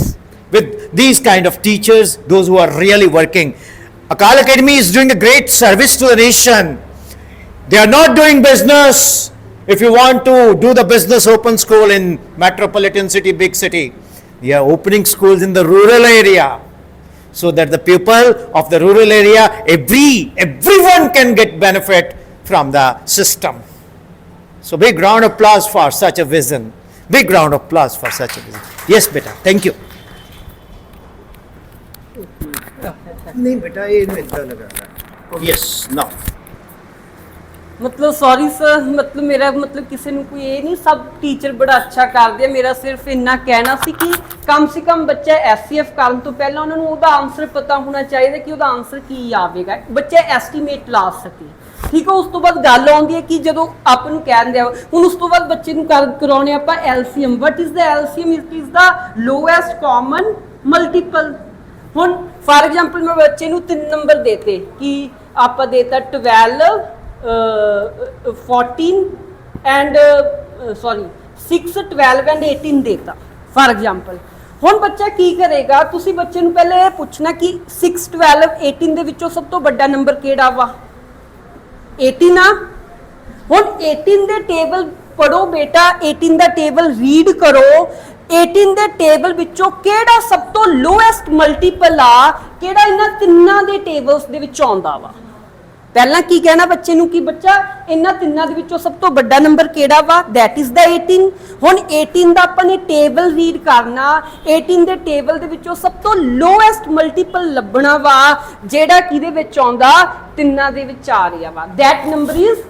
with these kind of teachers, those who are really working. Akal Academy is doing a great service to the nation. They are not doing business. If you want to do the business, open school in metropolitan city, big city. They are opening schools in the rural area, so that the people of the rural area, everyone can get benefit from the system. So big round of applause for such a vision. Big round of applause for such a vision. Yes beta, thank you. नहीं बेटा ये इधर लगाना। Yes now मतलब sorry sir, मतलब मेरा मतलब किसी ਨੂੰ ਕੋਈ ਇਹ ਨਹੀਂ, ਸਭ ਟੀਚਰ ਬੜਾ ਅੱਛਾ ਕਰਦੇ ਆ। ਮੇਰਾ ਸਿਰਫ ਇੰਨਾ ਕਹਿਣਾ ਸੀ ਕਿ ਕਮ ਸੇ ਕਮ ਬੱਚਾ ਐਸਸੀਐਫ ਕਰਨ ਤੋਂ ਪਹਿਲਾਂ ਉਹਨਾਂ ਨੂੰ ਉਹਦਾ ਆਨਸਰ ਪਤਾ ਹੋਣਾ ਚਾਹੀਦਾ ਕਿ ਉਹਦਾ ਆਨਸਰ ਕੀ ਆਵੇਗਾ, ਬੱਚਾ ਐਸਟੀਮੇਟ ਲਾ ਸਕੇ। ਠੀਕ ਹੈ, ਉਸ ਤੋਂ ਬਾਅਦ ਗੱਲ ਆਉਂਦੀ ਹੈ ਕਿ ਜਦੋਂ ਆਪਾਂ ਨੂੰ ਕਹਿੰਦੇ ਆ ਹੁਣ ਉਸ ਤੋਂ ਬਾਅਦ ਬੱਚੇ ਨੂੰ ਕਰਾਉਣੇ ਆਪਾਂ LCM. What is the LCM? It is the lowest common multiple. ਹੁਣ ਫਾਰ ਐਗਜ਼ਾਮਪਲ ਮੈਂ ਬੱਚੇ ਨੂੰ 3 ਨੰਬਰ ਦੇਤੇ ਕਿ ਆਪਾਂ ਦੇਤਾ 12 14 ਐਂਡ ਸੌਰੀ 6 12 ਐਂਡ 18 ਦੇਤਾ ਫਾਰ ਐਗਜ਼ਾਮਪਲ। ਹੁਣ ਬੱਚਾ ਕੀ ਕਰੇਗਾ? ਤੁਸੀਂ ਬੱਚੇ ਨੂੰ ਪਹਿਲੇ ਇਹ ਪੁੱਛਣਾ ਕਿ 6 12 18 ਦੇ ਵਿੱਚੋਂ ਸਭ ਤੋਂ ਵੱਡਾ ਨੰਬਰ ਕਿਹੜਾ ਵਾ? 18 ਆ। ਹੁਣ 18 ਦੇ ਟੇਬਲ ਪੜੋ ਬੇਟਾ, 18 ਦਾ ਟੇਬਲ ਰੀਡ ਕਰੋ। 18 ਦੇ ਟੇਬਲ ਵਿੱਚੋਂ ਕਿਹੜਾ ਸਭ ਤੋਂ ਲੋਐਸਟ ਮਲਟੀਪਲ ਆ, ਕਿਹੜਾ ਇਹਨਾਂ ਤਿੰਨਾਂ ਦੇ ਟੇਬਲਸ ਦੇ ਵਿੱਚ ਆਉਂਦਾ ਵਾ? ਪਹਿਲਾਂ ਕੀ ਕਹਿਣਾ ਬੱਚੇ ਨੂੰ ਕਿ ਬੱਚਾ ਇਹਨਾਂ ਤਿੰਨਾਂ ਦੇ ਵਿੱਚੋਂ ਸਭ ਤੋਂ ਵੱਡਾ ਨੰਬਰ ਕਿਹੜਾ ਵਾ? That is the 18। ਹੁਣ 18 ਦਾ ਆਪਾਂ ਨੇ ਟੇਬਲ ਰੀਡ ਕਰਨਾ, 18 ਦੇ ਟੇਬਲ ਦੇ ਵਿੱਚੋਂ ਸਭ ਤੋਂ ਲੋਐਸਟ ਮਲਟੀਪਲ ਲੱਭਣਾ ਵਾ ਜਿਹੜਾ ਕਿਹਦੇ ਵਿੱਚ ਆਉਂਦਾ? ਤਿੰਨਾਂ ਦੇ ਵਿੱਚ ਆ ਰਿਹਾ ਵਾ। That number is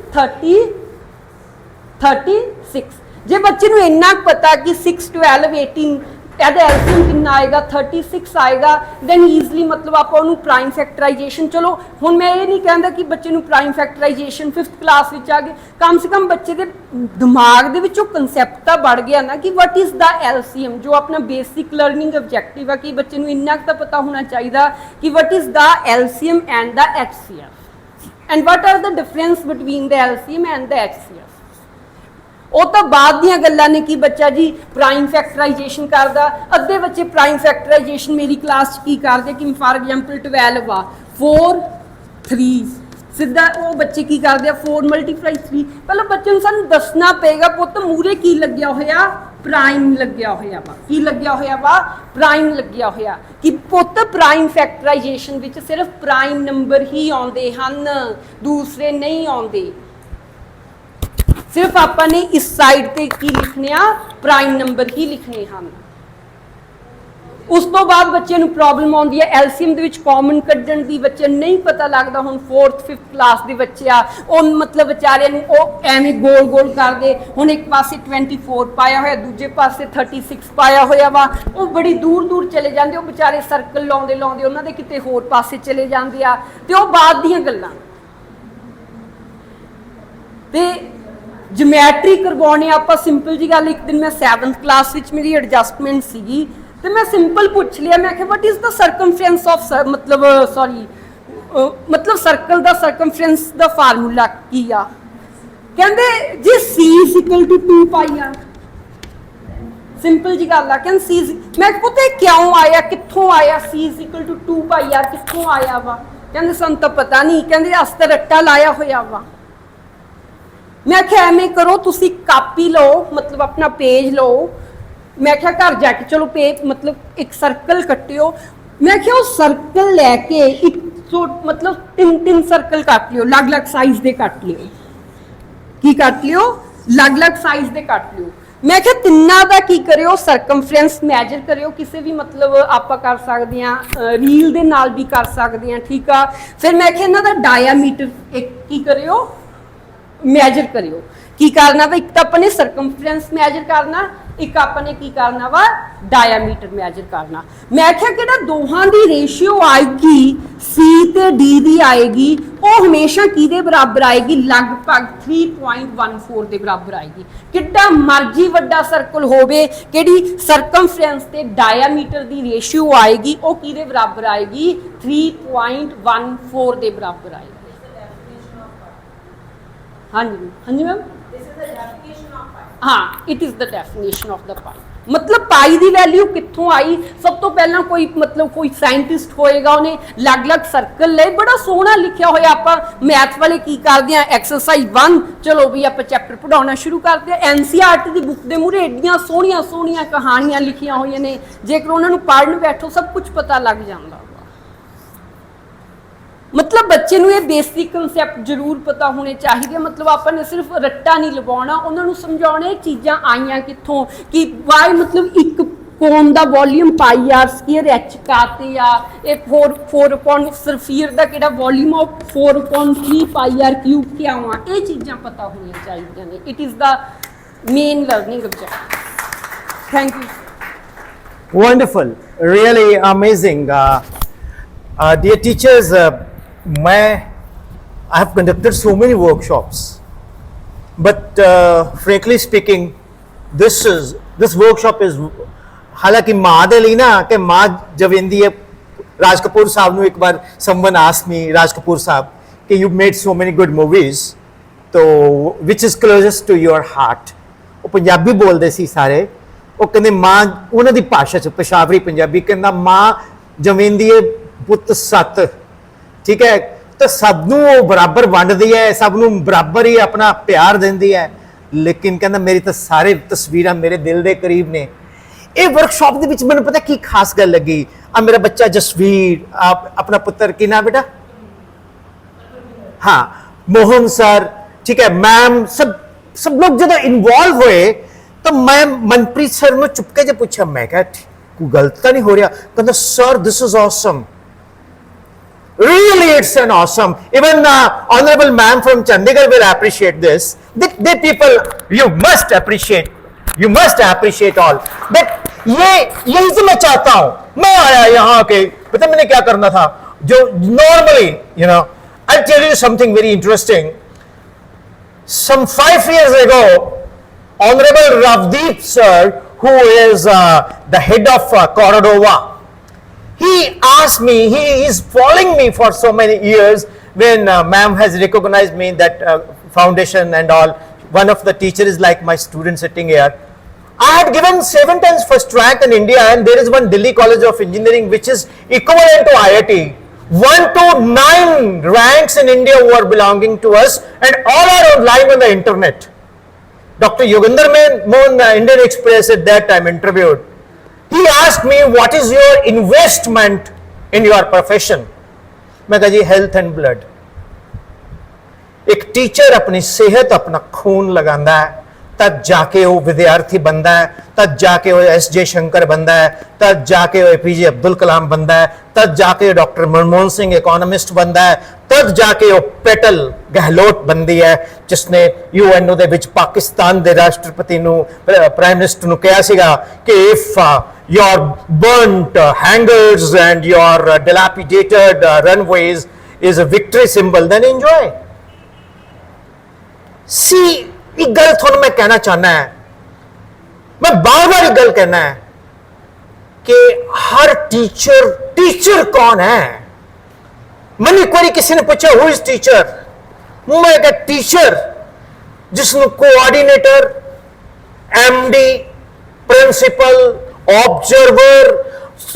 36। ਜੇ ਬੱਚੇ ਨੂੰ ਇੰਨਾ ਪਤਾ ਕਿ 6 12 18 ਇਹਦਾ ਐਲਸੀਐਮ ਕਿੰਨਾ ਆਏਗਾ? 36 ਆਏਗਾ। ਦੈਨ ਈਜ਼ਲੀ ਮਤਲਬ ਆਪਾਂ ਉਹਨੂੰ ਪ੍ਰਾਈਮ ਫੈਕਟਰਾਈਜੇਸ਼ਨ, ਚਲੋ ਹੁਣ ਮੈਂ ਇਹ ਨਹੀਂ ਕਹਿੰਦਾ ਕਿ ਬੱਚੇ ਨੂੰ ਪ੍ਰਾਈਮ ਫੈਕਟਰਾਈਜੇਸ਼ਨ 5th ਕਲਾਸ ਵਿੱਚ ਆ ਗਏ, ਕਮ ਸੇ ਕਮ ਬੱਚੇ ਦੇ ਦਿਮਾਗ ਦੇ ਵਿੱਚੋਂ ਕਨਸੈਪਟ ਤਾਂ ਬੜ ਗਿਆ ਨਾ ਕਿ ਵਟ ਇਜ਼ ਦਾ ਐਲਸੀਐਮ, ਜੋ ਆਪਣਾ ਬੇਸਿਕ ਲਰਨਿੰਗ ਆਬਜੈਕਟਿਵ ਆ ਕਿ ਬੱਚੇ ਨੂੰ ਇੰਨਾ ਕੁ ਤਾਂ ਪਤਾ ਹੋਣਾ ਚਾਹੀਦਾ ਕਿ what is the LCM and the HCF and what are the difference between the LCM and the HCF. ਉਹ ਤਾਂ ਬਾਅਦ ਦੀਆਂ ਗੱਲਾਂ ਨੇ ਕਿ ਬੱਚਾ ਜੀ ਪ੍ਰਾਈਮ ਫੈਕਟਰਾਈਜੇਸ਼ਨ ਕਰਦਾ। ਅੱਧੇ ਬੱਚੇ ਪ੍ਰਾਈਮ ਫੈਕਟਰਾਈਜੇਸ਼ਨ ਮੇਰੀ ਕਲਾਸ 'ਚ ਕੀ ਕਰਦੇ ਕਿ ਫਾਰ ਐਗਜ਼ਾਮਪਲ 12 ਆ 4 3 ਸਿੱਧਾ ਉਹ ਬੱਚੇ ਕੀ ਕਰਦੇ ਆ 4 ਮਲਟੀਪਲਾਈ 3। ਪਹਿਲਾਂ ਬੱਚੇ ਨੂੰ ਸਾਨੂੰ ਦੱਸਣਾ ਪਏਗਾ ਪੁੱਤ ਮੂਰੇ ਕੀ ਲੱਗਿਆ ਹੋਇਆ? ਪ੍ਰਾਈਮ ਲੱਗਿਆ ਹੋਇਆ ਵਾ। ਕੀ ਲੱਗਿਆ ਹੋਇਆ ਵਾ? ਪ੍ਰਾਈਮ ਲੱਗਿਆ ਹੋਇਆ। ਕਿ ਪੁੱਤ ਪ੍ਰਾਈਮ ਫੈਕਟਰਾਈਜੇਸ਼ਨ ਵਿੱਚ ਸਿਰਫ ਪ੍ਰਾਈਮ ਨੰਬਰ ਹੀ ਆਉਂਦੇ ਹਨ, ਦੂਸਰੇ ਨਹੀਂ ਆਉਂਦੇ। ਸਿਰਫ ਆਪਾਂ ਨੇ ਇਸ ਸਾਈਡ ਤੇ ਕੀ ਲਿਖਣੇ ਆ? ਪ੍ਰਾਈਮ ਨੰਬਰ ਹੀ ਲਿਖਣੇ ਹਨ। ਉਸ ਤੋਂ ਬਾਅਦ ਬੱਚੇ ਨੂੰ ਪ੍ਰੋਬਲਮ ਆਉਂਦੀ ਹੈ ਐਲਸੀਐਮ ਦੇ ਵਿੱਚ ਕਾਮਨ ਕੱਢਣ ਦੀ। ਬੱਚੇ ਨਹੀਂ ਪਤਾ ਲੱਗਦਾ। ਹੁਣ 4th 5th ਕਲਾਸ ਦੇ ਬੱਚੇ ਆ, ਉਹ ਮਤਲਬ ਵਿਚਾਰਿਆਂ ਨੂੰ ਉਹ ਐਵੇਂ ਗੋਲ ਗੋਲ ਕਰਦੇ। ਹੁਣ ਇੱਕ ਪਾਸੇ 24 ਪਾਇਆ ਹੋਇਆ, ਦੂਜੇ ਪਾਸੇ 36 ਪਾਇਆ ਹੋਇਆ ਵਾ। ਉਹ ਬੜੀ ਦੂਰ ਦੂਰ ਚਲੇ ਜਾਂਦੇ, ਉਹ ਵਿਚਾਰੇ ਸਰਕਲ ਲਾਉਂਦੇ ਲਾਉਂਦੇ ਉਹਨਾਂ ਦੇ ਕਿਤੇ ਹੋਰ ਪਾਸੇ ਚਲੇ ਜਾਂਦੇ ਆ। ਤੇ ਉਹ ਬਾਅਦ ਦੀਆਂ ਗੱਲਾਂ। ਤੇ ਜਿਓਮੈਟਰੀ ਕਰਵਾਉਣੇ ਆਪਾਂ ਸਿੰਪਲ ਜੀ ਗੱਲ। ਇੱਕ ਦਿਨ ਮੈਂ 7th ਕਲਾਸ ਵਿੱਚ ਮੇਰੀ ਐਡਜਸਟਮੈਂਟ ਸੀਗੀ ਤੇ ਮੈਂ ਸਿੰਪਲ ਪੁੱਛ ਲਿਆ, ਮੈਂ ਕਿਹਾ ਵਟ ਇਜ਼ ਦਾ ਸਰਕਮਫਰੈਂਸ ਆਫ ਮਤਲਬ ਸੌਰੀ ਮਤਲਬ ਸਰਕਲ ਦਾ ਸਰਕਮਫਰੈਂਸ ਦਾ ਫਾਰਮੂਲਾ ਕੀ ਆ? ਕਹਿੰਦੇ ਜੀ c = 2 ਪਾਈ ਆ। ਸਿੰਪਲ ਜੀ ਗੱਲ ਆ। ਕਹਿੰਦੇ c, ਮੈਂ ਪੁੱਛਿਆ ਕਿਉਂ ਆਇਆ, ਕਿੱਥੋਂ ਆਇਆ? c = 2 ਪਾਈ ਆ ਕਿੱਥੋਂ ਆਇਆ ਵਾ? ਕਹਿੰਦੇ ਸਾਨੂੰ ਤਾਂ ਪਤਾ ਨਹੀਂ। ਕਹਿੰਦੇ ਅਸਤ ਰੱਟਾ ਲਾਇਆ ਹੋਇਆ ਵਾ। ਮੈਂ ਕਿਹਾ ਐਵੇਂ ਕਰੋ, ਤੁਸੀਂ ਕਾਪੀ ਲਓ, ਮਤਲਬ ਆਪਣਾ ਪੇਜ ਲਓ। ਮੈਂ ਕਿਹਾ ਘਰ ਜਾ ਕੇ ਚਲੋ ਮਤਲਬ ਇੱਕ ਸਰਕਲ ਕੱਟਿਓ। ਮੈਂ ਕਿਹਾ ਉਹ ਸਰਕਲ ਲੈ ਕੇ ਇੱਕ ਮਤਲਬ 3 ਸਰਕਲ ਕੱਟ ਲਿਓ, ਅਲੱਗ-ਅਲੱਗ ਸਾਈਜ਼ ਦੇ ਕੱਟ ਲਿਓ। ਕੀ ਕੱਟ ਲਿਓ? ਅਲੱਗ-ਅਲੱਗ ਸਾਈਜ਼ ਦੇ ਕੱਟ ਲਿਓ। ਮੈਂ ਕਿਹਾ ਤਿੰਨਾਂ ਦਾ ਕੀ ਕਰਿਓ? ਸਰਕਮਫਰੈਂਸ ਮੈਜਰ ਕਰਿਓ। ਕਿਸੇ ਵੀ ਮਤਲਬ ਆਪਾਂ ਕਰ ਸਕਦੇ ਹਾਂ, ਰੀਲ ਦੇ ਨਾਲ ਵੀ ਕਰ ਸਕਦੇ ਹਾਂ। ਠੀਕ ਆ। ਫਿਰ ਮੈਂ ਕਿਹਾ ਇਹਨਾਂ ਦਾ ਡਾਇਆਮੀਟਰ ਇੱਕ ਕੀ ਕਰਿਓ? ਮੈਜਰ ਕਰਿਓ। ਕੀ ਕਰਨਾ ਵਾ? ਇੱਕ ਤਾਂ ਆਪਾਂ ਨੇ ਸਰਕਮਫਰੈਂਸ ਮੈਜਰ ਕਰਨਾ, ਇੱਕ ਆਪਾਂ ਨੇ ਕੀ ਕਰਨਾ ਵਾ? ਡਾਇਆਮੀਟਰ ਮੈਜਰ ਕਰਨਾ। ਮੈਂ ਕਿਹਾ ਕਿਹੜਾ ਦੋਹਾਂ ਦੀ ਰੇਸ਼ੀਓ ਆਏਗੀ C ਤੇ D ਦੀ ਆਏਗੀ, ਉਹ ਹਮੇਸ਼ਾ ਕਿਹਦੇ ਬਰਾਬਰ ਆਏਗੀ? ਲਗਭਗ 3.14 ਦੇ ਬਰਾਬਰ ਆਏਗੀ। ਕਿੱਡਾ ਮਰਜੀ ਵੱਡਾ ਸਰਕਲ ਹੋਵੇ, ਕਿਹੜੀ ਸਰਕਮਫਰੈਂਸ ਤੇ ਡਾਇਆਮੀਟਰ ਦੀ ਰੇਸ਼ੀਓ ਆਏਗੀ ਉਹ ਕਿਹਦੇ ਬਰਾਬਰ ਆਏਗੀ? 3.14 ਦੇ ਬਰਾਬਰ ਆਏਗੀ। ਹਾਂਜੀ ਹਾਂਜੀ ਮੈਮ, ਹਾਂ it is the definition of the pi. ਮਤਲਬ ਪਾਈ ਦੀ ਵੈਲਿਊ ਕਿੱਥੋਂ ਆਈ? ਸਭ ਤੋਂ ਪਹਿਲਾਂ ਕੋਈ ਮਤਲਬ ਕੋਈ ਸਾਇੰਟਿਸਟ ਹੋਏਗਾ, ਉਹਨੇ ਅਲੱਗ-ਅਲੱਗ ਸਰਕਲ ਲਏ, ਬੜਾ ਸੋਹਣਾ ਲਿਖਿਆ ਹੋਇਆ। ਆਪਾਂ ਮੈਥ ਵਾਲੇ ਕੀ ਕਰਦੇ ਆ? ਐਕਸਰਸਾਈਜ਼ 1 ਚਲੋ ਵੀ ਆਪਾਂ ਚੈਪਟਰ ਪੜਾਉਣਾ ਸ਼ੁਰੂ ਕਰਦੇ ਆ। NCERT ਦੀ ਬੁੱਕ ਦੇ ਮੂਹਰੇ ਏਡੀਆਂ ਸੋਹਣੀਆਂ ਸੋਹਣੀਆਂ ਕਹਾਣੀਆਂ ਲਿਖੀਆਂ ਹੋਈਆਂ ਨੇ, ਜੇਕਰ ਉਹਨਾਂ ਨੂੰ ਪੜ੍ਹਨ ਬੈਠੋ ਸਭ ਕੁਝ ਪਤਾ ਲੱਗ ਜਾਂਦਾ। ਮਤਲਬ ਬੱਚੇ ਨੂੰ ਇਹ ਬੇਸਿਕ ਕਨਸੈਪਟ ਜ਼ਰੂਰ ਪਤਾ ਹੋਣੇ ਚਾਹੀਦੇ। ਮਤਲਬ ਆਪਾਂ ਨੇ ਸਿਰਫ ਰੱਟਾ ਨਹੀਂ ਲਵਾਉਣਾ, ਉਹਨਾਂ ਨੂੰ ਸਮਝਾਉਣਾ ਇਹ ਚੀਜ਼ਾਂ ਆਈਆਂ ਕਿੱਥੋਂ, ਕਿ ਵਾਈ ਮਤਲਬ ਇੱਕ ਕੋਮ ਦਾ volume pi r square h ਕਾਤੇ ਆ ਇਹ 4 ਸਰਫੀਅਰ ਦਾ ਕਿਹੜਾ volume of 4/3 pi r cube ਕਿਆ ਵਾ ਇਹ ਚੀਜ਼ਾਂ ਪਤਾ ਹੋਣੀਆਂ ਚਾਹੀਦੀਆਂ ਨੇ it is the main learning object thank you Wonderful, really amazing. Dear teachers, I have conducted so many workshops, but frankly speaking, this workshop is ਹਾਲਾਂਕਿ ਮਾਂ ਦੇ ਲਈ ਨਾ ਕਿ ਮਾਂ ਜਵਿੰਦੀ ਹੈ ਰਾਜ ਕਪੂਰ ਸਾਹਿਬ ਨੂੰ ਇੱਕ ਵਾਰ someone asked me, Raj Kapoor ਸਾਹਿਬ, ਕਿ you made so many good movies, so which is closest to your heart? ਉਹ ਪੰਜਾਬੀ ਬੋਲਦੇ ਸੀ ਸਾਰੇ, ਉਹ ਕਹਿੰਦੇ ਮਾਂ ਉਹਨਾਂ ਦੀ ਭਾਸ਼ਾ ਚ ਪੇਸ਼ਾਵਰੀ ਪੰਜਾਬੀ ਕਹਿੰਦਾ ਮਾਂ ਜਵਿੰਦੀ ਹੈ ਪੁੱਤ ਸੱਤ, ਠੀਕ ਹੈ, ਤਾਂ ਸਭ ਨੂੰ ਉਹ ਬਰਾਬਰ ਵੰਡਦੀ ਹੈ, ਸਭ ਨੂੰ ਬਰਾਬਰ ਹੀ ਆਪਣਾ ਪਿਆਰ ਦਿੰਦੀ ਹੈ, ਲੇਕਿਨ ਕਹਿੰਦਾ ਮੇਰੀ ਤਾਂ ਸਾਰੇ ਤਸਵੀਰਾਂ ਮੇਰੇ ਦਿਲ ਦੇ ਕਰੀਬ ਨੇ। ਇਹ ਵਰਕਸ਼ਾਪ ਦੇ ਵਿੱਚ ਮੈਨੂੰ ਪਤਾ ਕੀ ਖਾਸ ਗੱਲ ਲੱਗੀ, ਆ ਮੇਰਾ ਬੱਚਾ ਜਸਵੀਰ, ਆਪਣਾ ਪੁੱਤਰ ਕੀ ਨਾਮ ਬੇਟਾ, हाँ मोहन सर, ठीक है, मैम, सब लोग जब इन्वॉल्व हुए तो मैं मनप्रीत सर ने चुपके से पूछा, मैं क्या कोई गलत तो नहीं हो रहा, कहता sir this is awesome, really it's an awesome, even honorable ma'am from Chandigarh will appreciate this, they people you must appreciate all that, यही तो मैं चाहता हूं, मैं आया यहाँ के पता मैंने क्या करना था, जो normally you know, I'll tell you something very interesting. Some 5 years ago, Honorable Ravdeep sir, who is the head of Cordova, he asked me, he is following me for so many years when ma'am has recognized me in that foundation and all. One of the teachers is like my student sitting here. I had given 7 times first rank in India, and there is one Delhi College of Engineering which is equivalent to IIT. 1 to 9 ranks in India who are belonging to us, and all are online on the internet. Dr. Yogendra Mohan, Indian Express at that time interviewed. He asked me, what is your investment in your profession? मैं कहा जी health and blood. एक teacher अपनी सेहत अपना खून लगांदा है, तब जाके वो विद्यार्थी बनता है, तब जाके वो एस जयशंकर बनता है, तब जाके वो एपीजे अब्दुल कलाम बनता है, तब जाके डॉक्टर मनमोहन सिंह इकोनॉमिस्ट बनता है, तब जाके वो पेटल गहलोत बनती है जिसने यूएनओ ਦੇ ਵਿੱਚ ਪਾਕਿਸਤਾਨ ਦੇ ਰਾਸ਼ਟਰਪਤੀ ਨੂੰ ਪ੍ਰਾਈਮ ਮਿਨਿਸਟਰ ਨੂੰ ਕਿਹਾ ਸੀਗਾ ਕਿ if your burnt hangars and your dilapidated runways is a victory symbol, then enjoy. See, एक गल थोड़ा मैं कहना चाहना है, मैं बार बार एक गल कहना है कि हर टीचर कौन है? मैंने एक बार किसी ने पूछा हु इज टीचर, मैं कहा टीचर जिसमें कोऑर्डिनेटर, एमडी, प्रिंसिपल, ऑब्जर्वर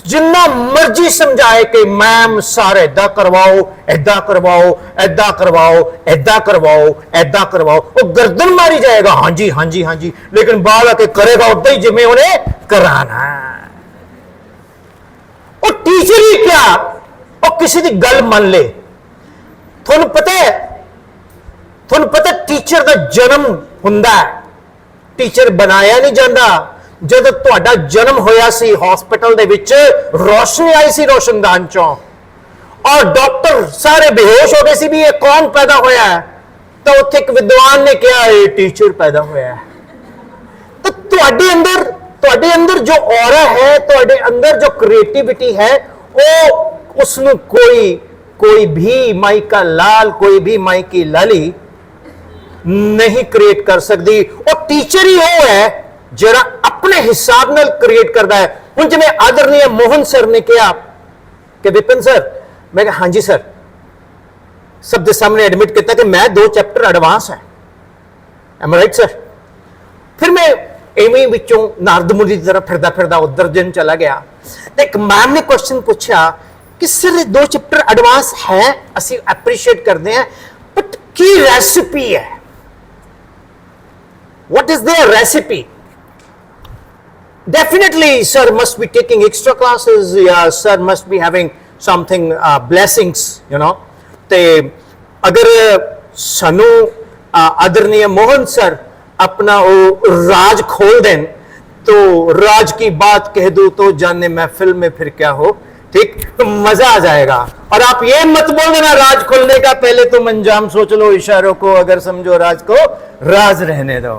जिन्ना मर्जी समझाए कि मैम सारे ऐदा करवाओ, ऐदा करवाओ, ऐदा करवाओ, ऐदा करवाओ, ऐदा करवाओ, वो गर्दन मारी जाएगा, हाँ जी हाँ जी हाँ जी, लेकिन बाल आके करेगा उदा ही जिम्मे उन्हें कराना। वो टीचर ही क्या, वो किसी की गल मान ले। थोनू पता टीचर का जन्म हुंदा है, टीचर बनाया नहीं जाता। जब ਤੁਹਾਡਾ जन्म होया सी हॉस्पिटल दे विच रोशनी आई सी रोशनदान चों और डॉक्टर सारे बेहोश हो गए सी भी ये कौन पैदा होया है, तो उत्थे एक विद्वान ने कहा ये टीचर पैदा होया है। तो ਤੁਹਾਡੇ अंदर जो ऑरा है, ਤੁਹਾਡੇ अंदर जो क्रिएटिविटी है, वो उसनु कोई भी माई का लाल, कोई भी माई की लाली नहीं क्रिएट कर सकती। और टीचर ही वो है जरा अपने हिसाब नाल क्रिएट करता है। हुण जिवें आदरणीय मोहन सर ने कहा कि विपिन सर, मैं कहा हाँ जी सर, सब के सामने एडमिट किया कि मैं 2 चैप्टर एडवांस है, एम राइट सर। फिर मैं एवं विचों नारद मुनि की तरह फिरदा उधर दिन चला गया, तो एक मैम ने क्वेश्चन पूछा कि सर 2 चैप्टर एडवांस है, असी एप्रीशिएट करते हैं, बट की रेसिपी है, what is their recipe? Definitely, sir must be taking extra classes. Yeah, sir must be having something blessings. You know, ते अगर सानू आदरणीय मोहन सर अपना वो राज खोल दें तो राज की बात कह दूं तो जाने महफिल में फिर क्या हो, ठीक, तो मजा आ जाएगा। और आप ये मत बोल देना राज खोलने का पहले तुम अंजाम सोच लो इशारों को, अगर समझो राज को राज रहने दो।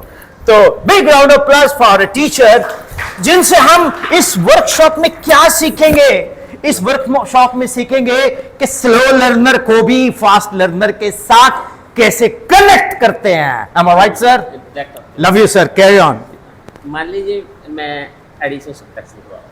तो big round of applause for a teacher, जिनसे हम इस वर्कशॉप में क्या सीखेंगे। इस वर्कशॉप में सीखेंगे कि स्लो लर्नर को भी फास्ट लर्नर के साथ कैसे कनेक्ट करते हैं। am I right, sir? Love you sir, carry on. मान लीजिए मैं एडिशन सब्ट्रैक्शन कर रहा हूँ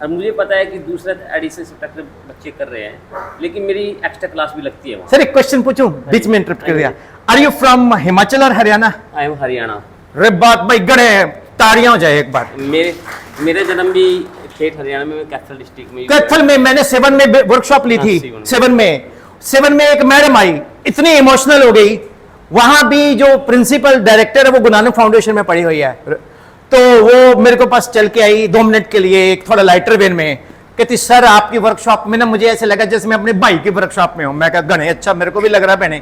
और मुझे पता है कि दूसरा एडिशन सब्ट्रैक्शन बच्चे कर रहे हैं, लेकिन मेरी एक्स्ट्रा क्लास भी लगती है वहाँ। सर एक क्वेश्चन पूछूं, बीच में इंटरप्ट कर दिया। आर यू फ्रॉम हिमाचल और हरियाणा? I am Haryana. रे बात भाई गड़े ताड़ियां हो जाए एक बार। मेरे जन्म भी स्टेट हरियाणा में, कैथल डिस्ट्रिक्ट में। कैथल में मैंने 7 में वर्कशॉप ली थी। हाँ, 7 में एक मैडम आई, इतनी इमोशनल हो गई। वहां भी जो प्रिंसिपल डायरेक्टर है वो गुरु नानक फाउंडेशन में पढ़ी हुई है, तो वो मेरे को पास चल के आई 2 मिनट के लिए, एक थोड़ा लाइटर वेन में, कहती सर आपकी वर्कशॉप में ना मुझे ऐसे लगा जैसे मैं अपने भाई की वर्कशॉप में हूं। मैं कहा गणे अच्छा, मेरे को भी लग रहा है बहने।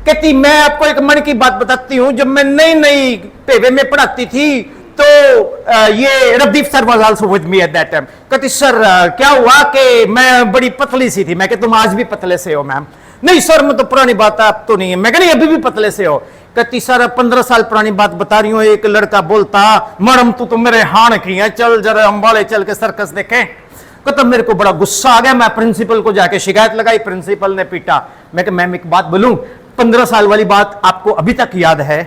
कहती मैं आपको एक मन की बात बताती हूं, जब मैं नई पेवे में पढ़ाती थी तो ये Ravdeep sir was also with me at that time. कहती सर क्या हुआ कि मैं बड़ी पतली सी थी। मैं कहती तुम आज भी पतले से हो मैम। नहीं सर मैं तो पुरानी बात है, अब तो नहीं है। मैं नहीं अभी भी पतले से हो। कहती सर 15 साल पुरानी बात बता रही हूँ। एक लड़का बोलता मैडम तू तो मेरे हाण की है, चल जरा अंबाले चल के सर्कस देखें। कहता मेरे को बड़ा गुस्सा आ गया, मैं प्रिंसिपल को जाके शिकायत लगाई, प्रिंसिपल ने पीटा। मैं कहा मैम एक बात बोलूं, 15 साल वाली बात आपको अभी तक याद है?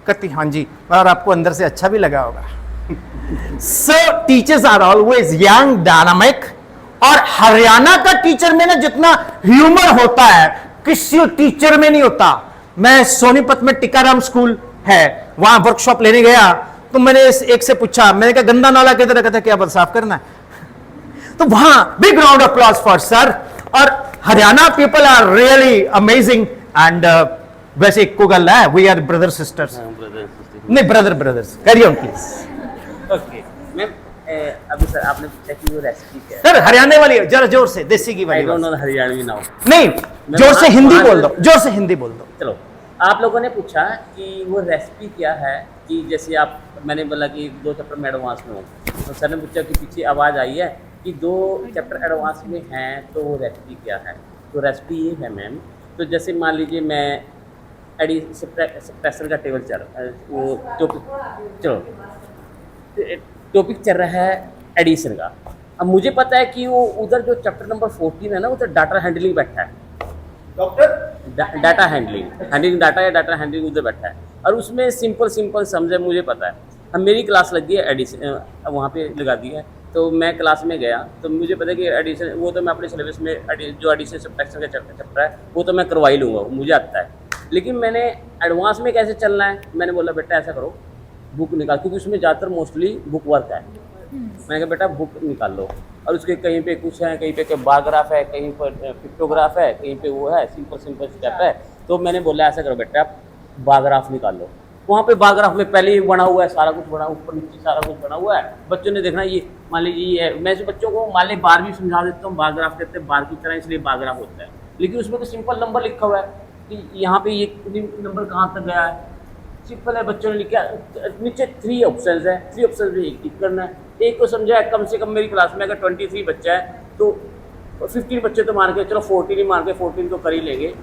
कहती हाँ जी, और आपको अंदर से अच्छा भी लगा होगा। So teachers are always young dynamic. और हरियाणा का टीचर में ना जितना ह्यूमर होता है किसी टीचर में नहीं होता। मैं सोनीपत में टिकाराम स्कूल है, वहां वर्कशॉप लेने गया तो मैंने एक से पूछा, मैंने कहा गंदा नाला किधर? कहता क्या बस साफ करना है? तो वहां big round of applause for sir. और Haryana people are really amazing and वैसे एक को गल है, वी आर ब्रदर सिस्टर्स। नहीं brothers. Carry on please. Okay ma'am, अभी सर आपने पूछा कि वो रेसिपी क्या है। सर हरियाणा वाली जरा जोर से, देसी की वाली। I don't know Haryanvi now. नहीं जोर से हिंदी बोल दो, जोर से हिंदी बोल दो। चलो, आप लोगों ने पूछा कि वो रेसिपी क्या है, कि जैसे आप, मैंने बोला कि 2 चैप्टर में एडवांस में हो, तो सर ने पूछा कि पीछे आवाज़ आई है कि 2 चैप्टर एडवांस में हैं, तो वो रेसिपी क्या है। तो रेसिपी ये है मैम, तो जैसे मान लीजिए मैं सब्ट्रैक्शन का टेबल चल रहा है, वो टॉपिक चल रहा है एडिशन का। अब मुझे पता है कि वो उधर जो चैप्टर नंबर 14 है ना, उधर डाटा हैंडलिंग बैठा है। डॉक्टर डाटा हैंडलिंग डाटा या डाटा हैंडलिंग उधर बैठा है, और उसमें सिंपल समझे मुझे पता है। अब मेरी क्लास लगी है एडिशन, वहाँ पे लगा दी है, तो मैं क्लास में गया तो मुझे पता है कि एडिशन, वो तो मैं अपने सिलेबस में जो एडिशन सब्ट्रैक्शन का चैप्टर है वो तो मैं करवा ही लूँगा, मुझे आता है। लेकिन मैंने एडवांस में कैसे चलना है, मैंने बोला बेटा ऐसा करो बुक निकाल, क्योंकि उसमें ज़्यादातर मोस्टली बुक वर्क है। मैंने कहा बेटा बुक निकाल लो, और उसके कहीं पे कुछ है, कहीं पे बार ग्राफ है, कहीं पर पिक्टोग्राफ है, कहीं पे वो है सिंपल स्टेप है। तो मैंने बोला ऐसा करो बेटा बार ग्राफ निकाल लो। वहाँ पे बार ग्राफ में पहले ही बना हुआ है, सारा कुछ बना, ऊपर नीचे सारा कुछ बना हुआ है। बच्चों ने देखना, ये मान लीजिए ये है। मैं बच्चों को मान लीजिए बार भी समझा देता हूँ, बार ग्राफ कहते हैं बार की तरह, इसलिए बार ग्राफ होता है। लेकिन उसमें तो सिंपल नंबर लिखा हुआ है कि यहाँ पे ये नंबर कहाँ तक गया है, सिंपल है। बच्चों ने लिखा, नीचे 3 ऑप्शंस है, 3 ऑप्शंस में एक टिक करना है। एक को समझा है, कम से कम मेरी क्लास में अगर 23 बच्चा है तो 15 बच्चे तो मान के चलो, 14 ही मान के 14 तो कर ही लेंगे।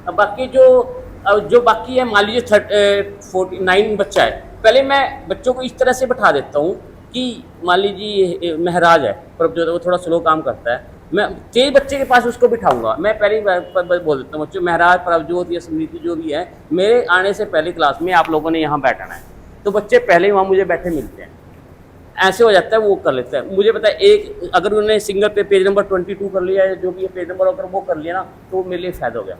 अब बाकी जो बाकी है, मान लीजिए 49 बच्चा है, पहले मैं बच्चों को इस तरह से बैठा देता हूँ कि मान लीजिए महराज है, प्रभजोत, वो थोड़ा स्लो काम करता है, मैं तेज बच्चे के पास उसको बिठाऊंगा। मैं पहले ही बोल देता हूँ बच्चों, महराज, प्रभजोत या स्मृति जो भी है, मेरे आने से पहले क्लास में आप लोगों ने यहाँ बैठना है। तो बच्चे पहले ही वहाँ मुझे बैठे मिलते हैं, ऐसे हो जाता है, वो कर लेते हैं। मुझे पता है एक अगर उन्होंने सिंगल पे पेज नंबर 22 कर लिया, या जो भी पेज नंबर अगर वो कर लिया ना, तो मेरे लिए फ़ायदा हो गया।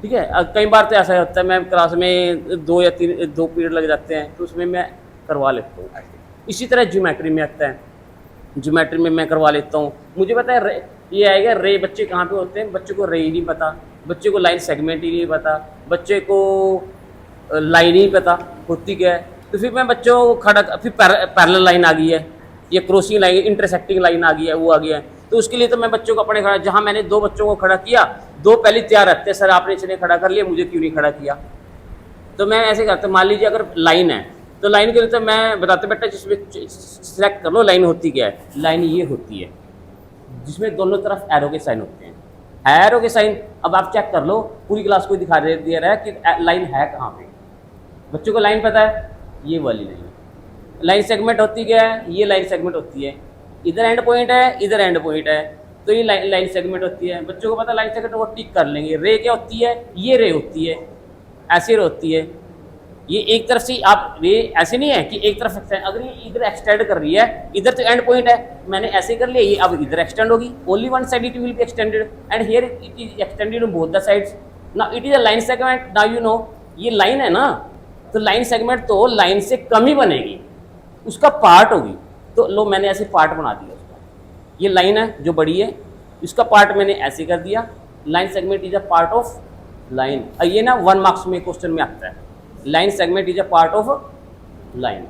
ठीक है, कई बार तो ऐसा होता है मैं क्लास में 2 या 2 पीरियड लग जाते हैं, तो उसमें मैं करवा लेता हूँ। इसी तरह ज्योमेट्री में आता है, ज्योमेट्री में मैं करवा लेता हूँ। मुझे पता है ये आएगा रे, बच्चे कहाँ पे होते हैं, बच्चे को रे ही नहीं पता, बच्चे को लाइन सेगमेंट ही नहीं पता, बच्चे को लाइन ही पता होती क्या है। तो फिर मैं बच्चों को खड़ा, फिर पैरेलल लाइन आ गई है, ये क्रॉसिंग लाइन, इंटरसेक्टिंग लाइन आ गई है, वो आ गया है। तो उसके लिए तो मैं बच्चों को अपने खड़ा, जहाँ मैंने 2 बच्चों को खड़ा किया, 2 पहले तैयार रहते हैं, सर आपने इसने खड़ा कर लिया, मुझे क्यों नहीं खड़ा किया। तो मैं ऐसे करता, मान लीजिए अगर लाइन है तो लाइन के लिए तो मैं बताते बेटा जिसमें सिलेक्ट कर लो लाइन होती क्या है। लाइन ये होती है जिसमें दोनों तरफ एरो के साइन होते हैं। एरो के साइन अब आप चेक कर लो, पूरी क्लास को दिखा दिया रहा है कि लाइन है कहाँ पे। बच्चों को लाइन पता है, ये वाली लाइन। लाइन सेगमेंट होती क्या है, ये लाइन सेगमेंट होती है। इधर एंड पॉइंट है, इधर एंड पॉइंट है, तो ये लाइन सेगमेंट होती है। बच्चों को पता लाइन सेगमेंट वो टिक कर लेंगे। रे क्या होती है, ये रे होती है, ऐसी रे होती है। ये एक तरफ से आप रे ऐसे नहीं है कि एक तरफ एक्सटेंड, अगर ये इधर एक्सटेंड कर रही है, इधर तो एंड पॉइंट है, मैंने ऐसे कर लिया, ये अब इधर एक्सटेंड होगी। Only one side it will be extended and here it is extended on both the sides. Now it is a line segment. Now you know ये लाइन है ना, तो लाइन सेगमेंट तो लाइन से कम ही बनेगी, उसका पार्ट होगी। तो लो मैंने ऐसे पार्ट बना दिया उसका। ये लाइन है जो बड़ी है, इसका पार्ट मैंने ऐसे कर दिया। Line segment is a part of line. ये ना 1 मार्क्स में क्वेश्चन में आता है, line segment is a part of line.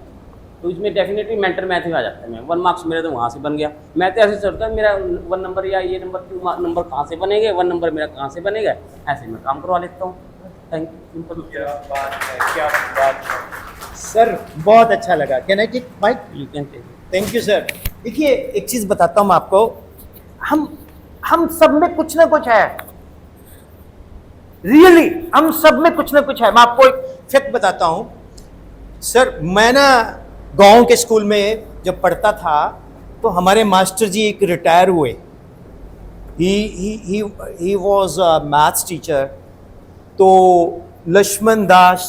तो इसमें डेफिनेटली मेंटल मैथ में आ जाता है। मैं 1 मार्क्स मेरा तो वहाँ से बन गया। मैं तो ऐसे सोचता है मेरा 1 नंबर या ये नंबर 2 नंबर कहाँ से बनेगा, 1 नंबर मेरा कहाँ से बनेगा, ऐसे मैं काम करवा लेता हूँ। Thank you. क्या बात है, क्या बात है सर, बहुत अच्छा लगा। Can I take mic? You can take. Thank you sir. देखिए एक चीज बताता हूँ आपको, हम सब में कुछ ना कुछ है, रियली हम सब में कुछ ना कुछ है। मैं आपको एक फैक्ट बताता हूँ सर। मैं ना गांव के स्कूल में जब पढ़ता था तो हमारे मास्टर जी एक रिटायर हुए। He was a maths teacher. तो लक्ष्मण दास,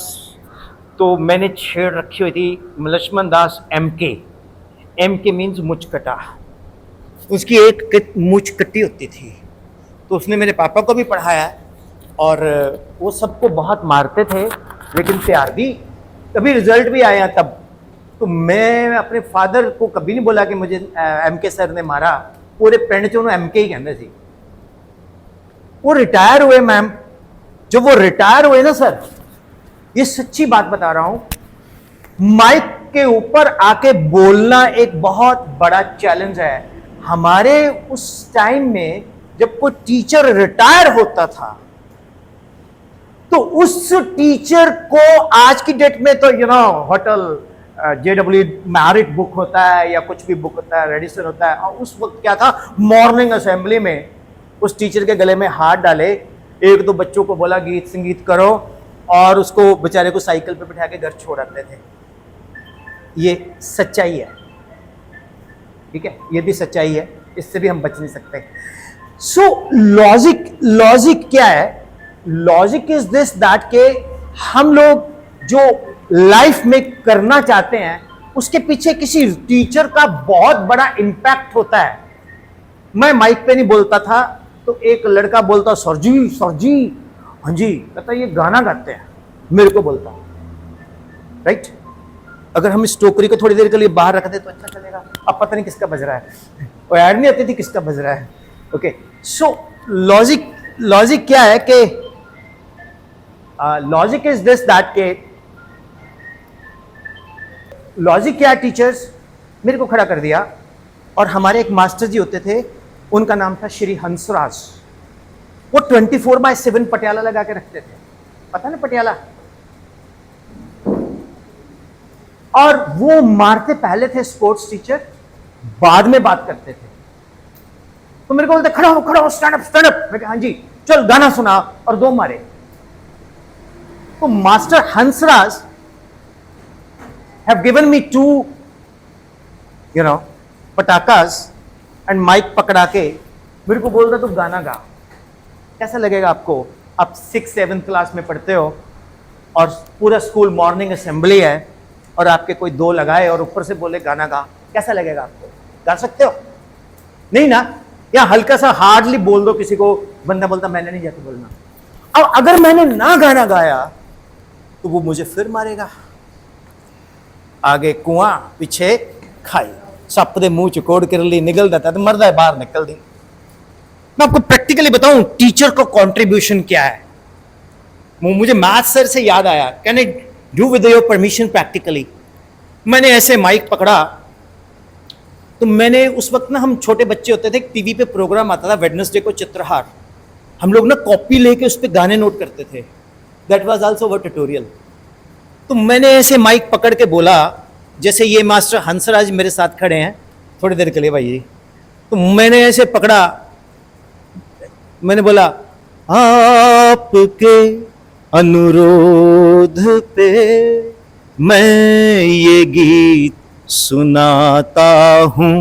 तो मैंने छेड़ रखी हुई थी लक्ष्मण दास एम के मीन्स मुचकटा। उसकी एक मुछ कट्टी होती थी, तो उसने मेरे पापा को भी पढ़ाया और वो सबको बहुत मारते थे लेकिन प्यार भी। कभी रिजल्ट भी आया तब, तो मैं अपने फादर को कभी नहीं बोला कि मुझे एम के सर ने मारा। पूरे पिंड च एम के ही कहते थे। वो रिटायर हुए मैम। जब वो रिटायर हुए ना सर, ये सच्ची बात बता रहा हूं, माइक के ऊपर आके बोलना एक बहुत बड़ा चैलेंज है। हमारे उस टाइम में जब कोई टीचर रिटायर होता था तो उस टीचर को आज की डेट में तो होटल JW मैरिट बुक होता है या कुछ भी बुक होता है, रेडिसन होता है। और उस वक्त क्या था, मॉर्निंग असेंबली में उस टीचर के गले में हाथ डाले, 1-2 बच्चों को बोला गीत संगीत करो और उसको बेचारे को साइकिल पे बिठा के घर छोड़ आते थे। ये सच्चाई है, ठीक है, ये भी सच्चाई है, इससे भी हम बच नहीं सकते। सो लॉजिक क्या है? लॉजिक इज दिस दैट के हम लोग जो लाइफ में करना चाहते हैं उसके पीछे किसी टीचर का बहुत बड़ा इंपैक्ट होता है। मैं माइक पे नहीं बोलता था तो एक लड़का बोलता सर जी, हाँ जी, कहता ये गाना गाते हैं, मेरे को बोलता, राइट। अगर हम इस टोकरी को थोड़ी देर के लिए बाहर रख दे तो अच्छा चलेगा। अब पता नहीं किसका बज रहा है, और ऐड नहीं आती थी किसका बज रहा है। ओके, सो लॉजिक क्या है कि लॉजिक इज दिस दैट के लॉजिक क्या, टीचर्स मेरे को खड़ा कर दिया और हमारे एक मास्टर जी होते थे, उनका नाम था श्री हंसराज। वो 24/7 पटियाला लगा के रखते थे, पता ना पटियाला। और वो मारते पहले थे स्पोर्ट्स टीचर, बाद में बात करते थे। तो मेरे को बोलते खड़ा हो, स्टैंड अप। मैं कहा हाँ जी, चल गाना सुना, और 2 मारे। तो master Hansraj have given me 2 पटाखास एंड माइक पकड़ा के मेरे को बोलता तू गाना गा। कैसा लगेगा आपको? आप 6-7 क्लास में पढ़ते हो और पूरा स्कूल मॉर्निंग असेंबली है और आपके कोई 2 लगाए और ऊपर से बोले गाना गा, कैसा लगेगा आपको? गा सकते हो? नहीं ना? या हल्का सा हार्डली बोल दो किसी को, बंदा बोलता मैंने नहीं जाके बोलना। अब अगर मैंने ना गाना गाया तो वो मुझे फिर मारेगा। आगे कुआं पीछे खाई, सप दे मुंह च कोड़ किरली निकल जाता है तो मरदा है बाहर निकल दी। मैं आपको प्रैक्टिकली बताऊं टीचर का कंट्रीब्यूशन क्या है। मुझे मैथ सर से याद आया, can I do with your permission practically. मैंने ऐसे माइक पकड़ा तो मैंने उस वक्त ना, हम छोटे बच्चे होते थे, टीवी पे प्रोग्राम आता था वेडनेसडे को, चित्रहार। हम लोग ना कॉपी लेके उस पर गाने नोट करते थे। That was also a tutorial. तो मैंने ऐसे माइक पकड़ के बोला, जैसे ये मास्टर हंसराज मेरे साथ खड़े हैं थोड़ी देर के लिए भाई, तो मैंने ऐसे पकड़ा, मैंने बोला आपके अनुरोध पे मैं ये गीत सुनाता हूँ,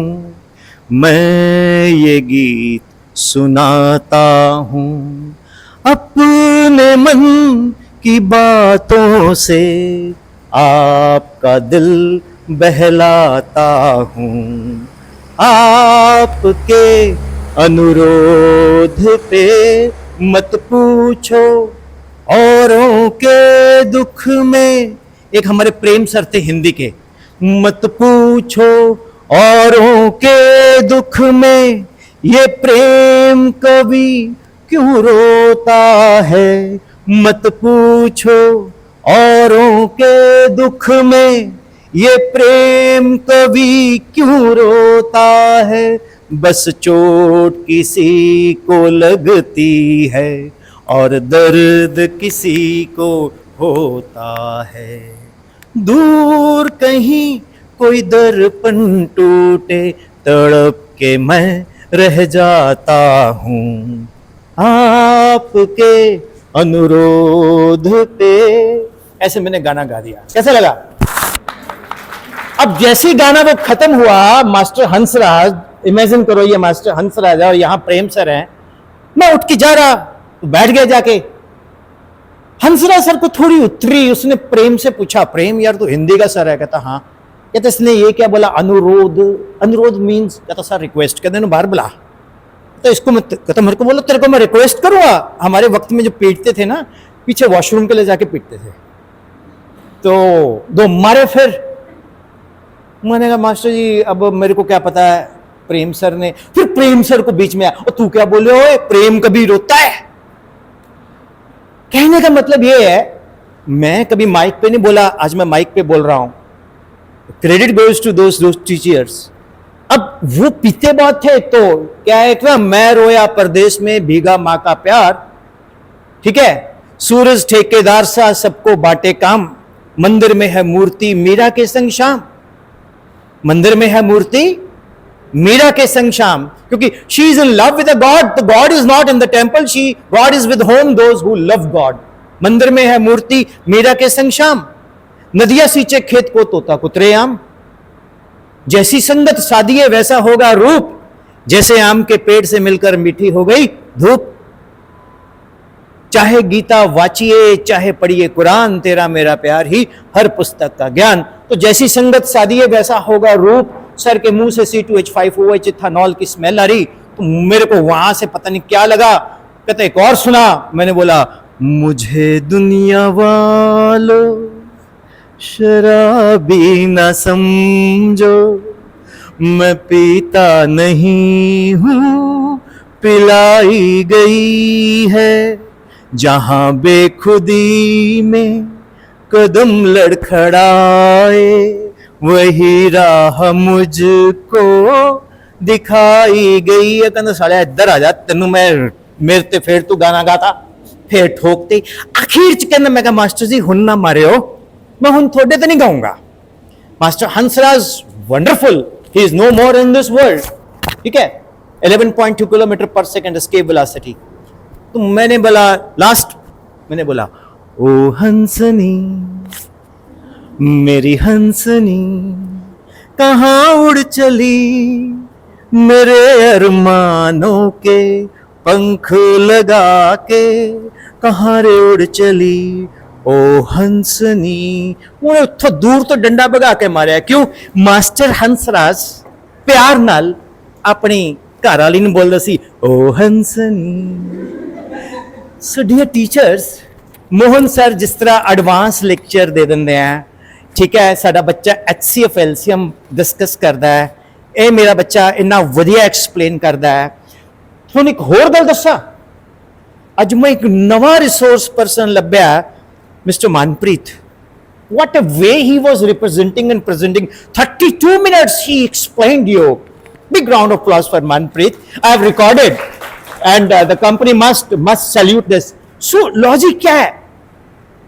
मैं ये गीत सुनाता हूँ, अपने मन की बातों से आपका दिल बहलाता हूँ, आपके अनुरोध पे मत पूछो औरों के दुख में, एक हमारे प्रेम सर थे हिंदी के, मत पूछो औरों के दुख में ये प्रेम कभी क्यों रोता है, मत पूछो औरों के दुख में ये प्रेम कभी क्यों रोता है, बस चोट किसी को लगती है और दर्द किसी को होता है, दूर कहीं कोई दर्पण टूटे तड़प के मैं रह जाता हूँ, आपके अनुरोध पे। ऐसे मैंने गाना गा दिया। कैसा लगा? अब जैसे ही गाना वो खत्म हुआ, मास्टर हंसराज, इमेजिन करो ये मास्टर हंसराज है और यहां प्रेम सर हैं, मैं उठ के जा रहा, तो बैठ गया जाके। हंसराज सर को थोड़ी उतरी, उसने प्रेम से पूछा, प्रेम यार तू हिंदी का सर है? कहता हाँ। कहता इसने ये क्या बोला? अनुरोध। अनुरोध मीन्स? कहता सर रिक्वेस्ट। कहते ना बाहर बुला। तो इसको मत, कहता मेरे को बोलो तेरे को मैं रिक्वेस्ट करूंगा? हमारे वक्त में जो पीटते थे ना, पीछे वॉशरूम के लिए जाके पीटते थे, तो दो मारे। फिर मैंने कहा मास्टर जी अब मेरे को क्या पता है, प्रेम सर ने, फिर प्रेम सर को बीच में आया, और तू क्या बोले हो, प्रेम कभी रोता है? कहने का मतलब ये है, मैं कभी माइक पे नहीं बोला, आज मैं माइक पे बोल रहा हूं। Credit goes to those teachers. अब वो पीते बहुत थे, तो क्या है कि मैं रोया परदेश में भीगा मां का प्यार, ठीक है, सूरज ठेकेदार सा सबको बांटे काम, मंदिर में है मूर्ति मीरा के संग शाम, मंदिर में है मूर्ति मीरा के संग शाम, क्योंकि she is in love with God, the God is not in the temple, she God is with home those who love God. मंदिर में है मूर्ति मीरा के संग शाम, नदिया सींचे खेत को तोता कुतरे आम, जैसी संगत सादिए वैसा होगा रूप, जैसे आम के पेड़ से मिलकर मीठी हो गई धूप, चाहे गीता वाचिए चाहे पढ़िए कुरान, तेरा मेरा प्यार ही हर पुस्तक का ज्ञान। तो जैसी संगत सादिए वैसा होगा रूप, सर के मुंह से C2H5OH इथेनॉल की स्मेल आ रही, तो मेरे को वहां से पता नहीं क्या लगा। कहते एक और सुना, मैंने बोला मुझे दुनिया वालों शराबी ना समझो, मैं पीता नहीं हूं पिलाई गई है, जहां बेखुदी में कदम लड़खड़ाए वही राह मुझको दिखाई गई। कहना साढ़े इधर आ जा, तेनू मैं मेरे ते फिर तू गाना गाता, फिर ठोकते। आखिर च कहना मैं कहा मास्टर जी हुन ना मारे हो, मैं हुन थोड़े तो नहीं गाऊंगा। Master Hansraj wonderful, he is no more in this world, ठीक है, 11.2 किलोमीटर पर सेकेंड एस्केप वेलोसिटी। तो मैंने बोला लास्ट, मैंने बोला ओ हंसनी मेरी हंसनी कहाँ उड़ चली, मेरे अरमानों के पंख लगा के कहाँ रे उड़ चली ओ हंसनी। वो उतो दूर तो डंडा भगा के मारिया। क्यों? मास्टर हंसराज प्यार नाल अपनी घर वाली ने बोलदा सी ओ हंसनी। So dear teachers, Mohan sir जिस तरह एडवांस लेक्चर दे दिंदे हैं, ठीक है, साडा बच्चा HCF LCM डिस्कस करता है, ये मेरा बच्चा इन्ना वधिया एक्सप्लेन करता है। तुहानू एक होर गल दस्सां, अज मैं एक नवा रिसोर्स पर्सन लभ्या, mister Manpreet. What a way he was representing and presenting. 32 minutes he explained you. Big round of applause for Manpreet. I have recorded, and the company must salute this. So logic क्या है?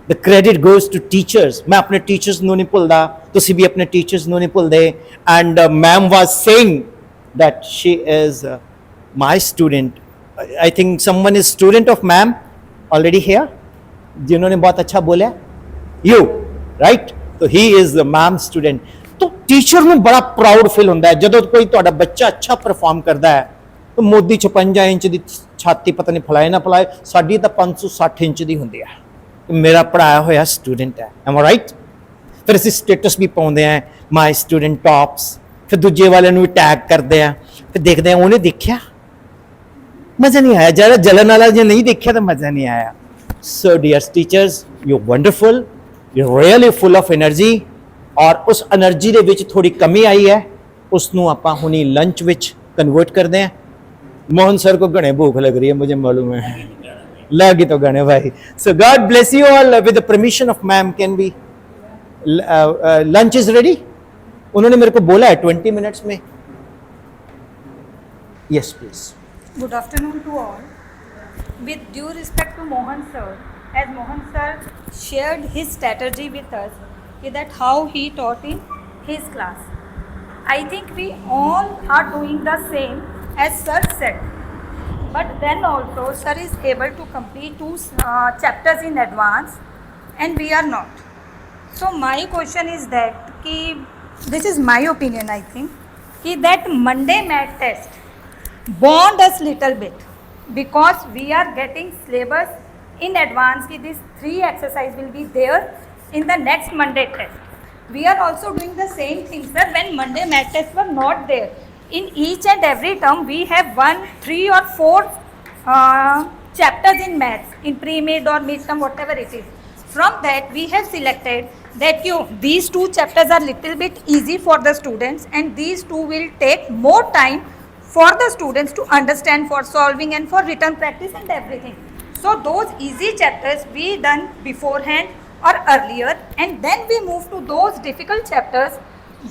the credit goes to teachers. मैं अपने teachers ਨੂੰ ਨਹੀਂ ਭੁੱਲਦਾ, ਤੁਸੀਂ ਵੀ ਆਪਣੇ teachers ਨੂੰ ਨਹੀਂ ਭੁੱਲਦੇ. And ma'am was saying that she is my student. I think someone is student of ma'am already here, जिन्होंने बहुत अच्छा बोला. You, right? तो he is the ma'am student. तो टीचर ਨੂੰ ਬੜਾ ਪ੍ਰਾਊਡ ਫੀਲ ਹੁੰਦਾ ਹੈ ਜਦੋਂ ਕੋਈ ਤੁਹਾਡਾ ਬੱਚਾ ਅੱਛਾ ਪਰਫਾਰਮ ਕਰਦਾ ਹੈ. तो ਮੋਦੀ 56 ਇੰਚ ਦੀ ਛਾਤੀ ਪਤਾ ਨਹੀਂ ਫਲਾਏ ਨਾ ਫਲਾਏ, ਸਾਡੀ ਤਾਂ 560 ਇੰਚ ਦੀ ਹੁੰਦੀ ਹੈ. ਮੇਰਾ ਪੜਾਇਆ ਹੋਇਆ ਸਟੂਡੈਂਟ ਹੈ. M I right? ਫਿਰ ਅਸੀਂ ਸਟੇਟਸ ਵੀ ਪਾਉਂਦੇ ਆ, ਮਾਈ ਸਟੂਡੈਂਟ ਟੌਪਸ. ਫਿਰ ਦੂਜੇ ਵਾਲਿਆਂ ਨੂੰ ਵੀ ਟੈਗ ਕਰਦੇ ਆ, ਫਿਰ ਦੇਖਦੇ ਆ ਉਹਨੇ ਦੇਖਿਆ, ਮਜ਼ਾ ਨਹੀਂ ਆਇਆ. ਜਿਹੜਾ ਜਲਨ ਵਾਲਾ ਜੇ ਨਹੀਂ ਦੇਖਿਆ ਤਾਂ ਮਜ਼ਾ ਨਹੀਂ ਆਇਆ. So dear teachers, you wonderful, you really full of energy. ਔਰ ਉਸ એનર્ਜੀ ਦੇ ਵਿੱਚ ਥੋੜੀ ਕਮੀ ਆਈ ਹੈ, ਉਸ ਨੂੰ ਆਪਾਂ ਹੁਣੀ ਲੰਚ ਵਿੱਚ ਕਨਵਰਟ ਕਰਦੇ ਆ. मोहन सर को गणे भूख लग रही है, मुझे मालूम है, लगी तो गणे भाई. So God bless you all. With the permission of ma'am, can we lunch is ready? उन्होंने मेरे को बोला है 20 minutes में. Yes please. Good afternoon to all. With due respect to Mohan sir, as Mohan sir shared his strategy with us, that how he taught in his class, I think we all are doing the same as sir said. But then also sir is able to complete 2 chapters in advance and we are not. So my question is that ki, this is my opinion, I think ki that Monday math test bond us little bit, because we are getting syllabus in advance ki this 3 exercise will be there in the next Monday test. We are also doing the same thing sir when Monday math tests were not there. In each and every term we have 1, 3 or 4 chapters in maths, in pre-mid or mid-term, whatever it is. From that we have selected that these 2 chapters are little bit easy for the students and these 2 will take more time for the students to understand, for solving and for written practice and everything. So those easy chapters we done beforehand or earlier, and then we move to those difficult chapters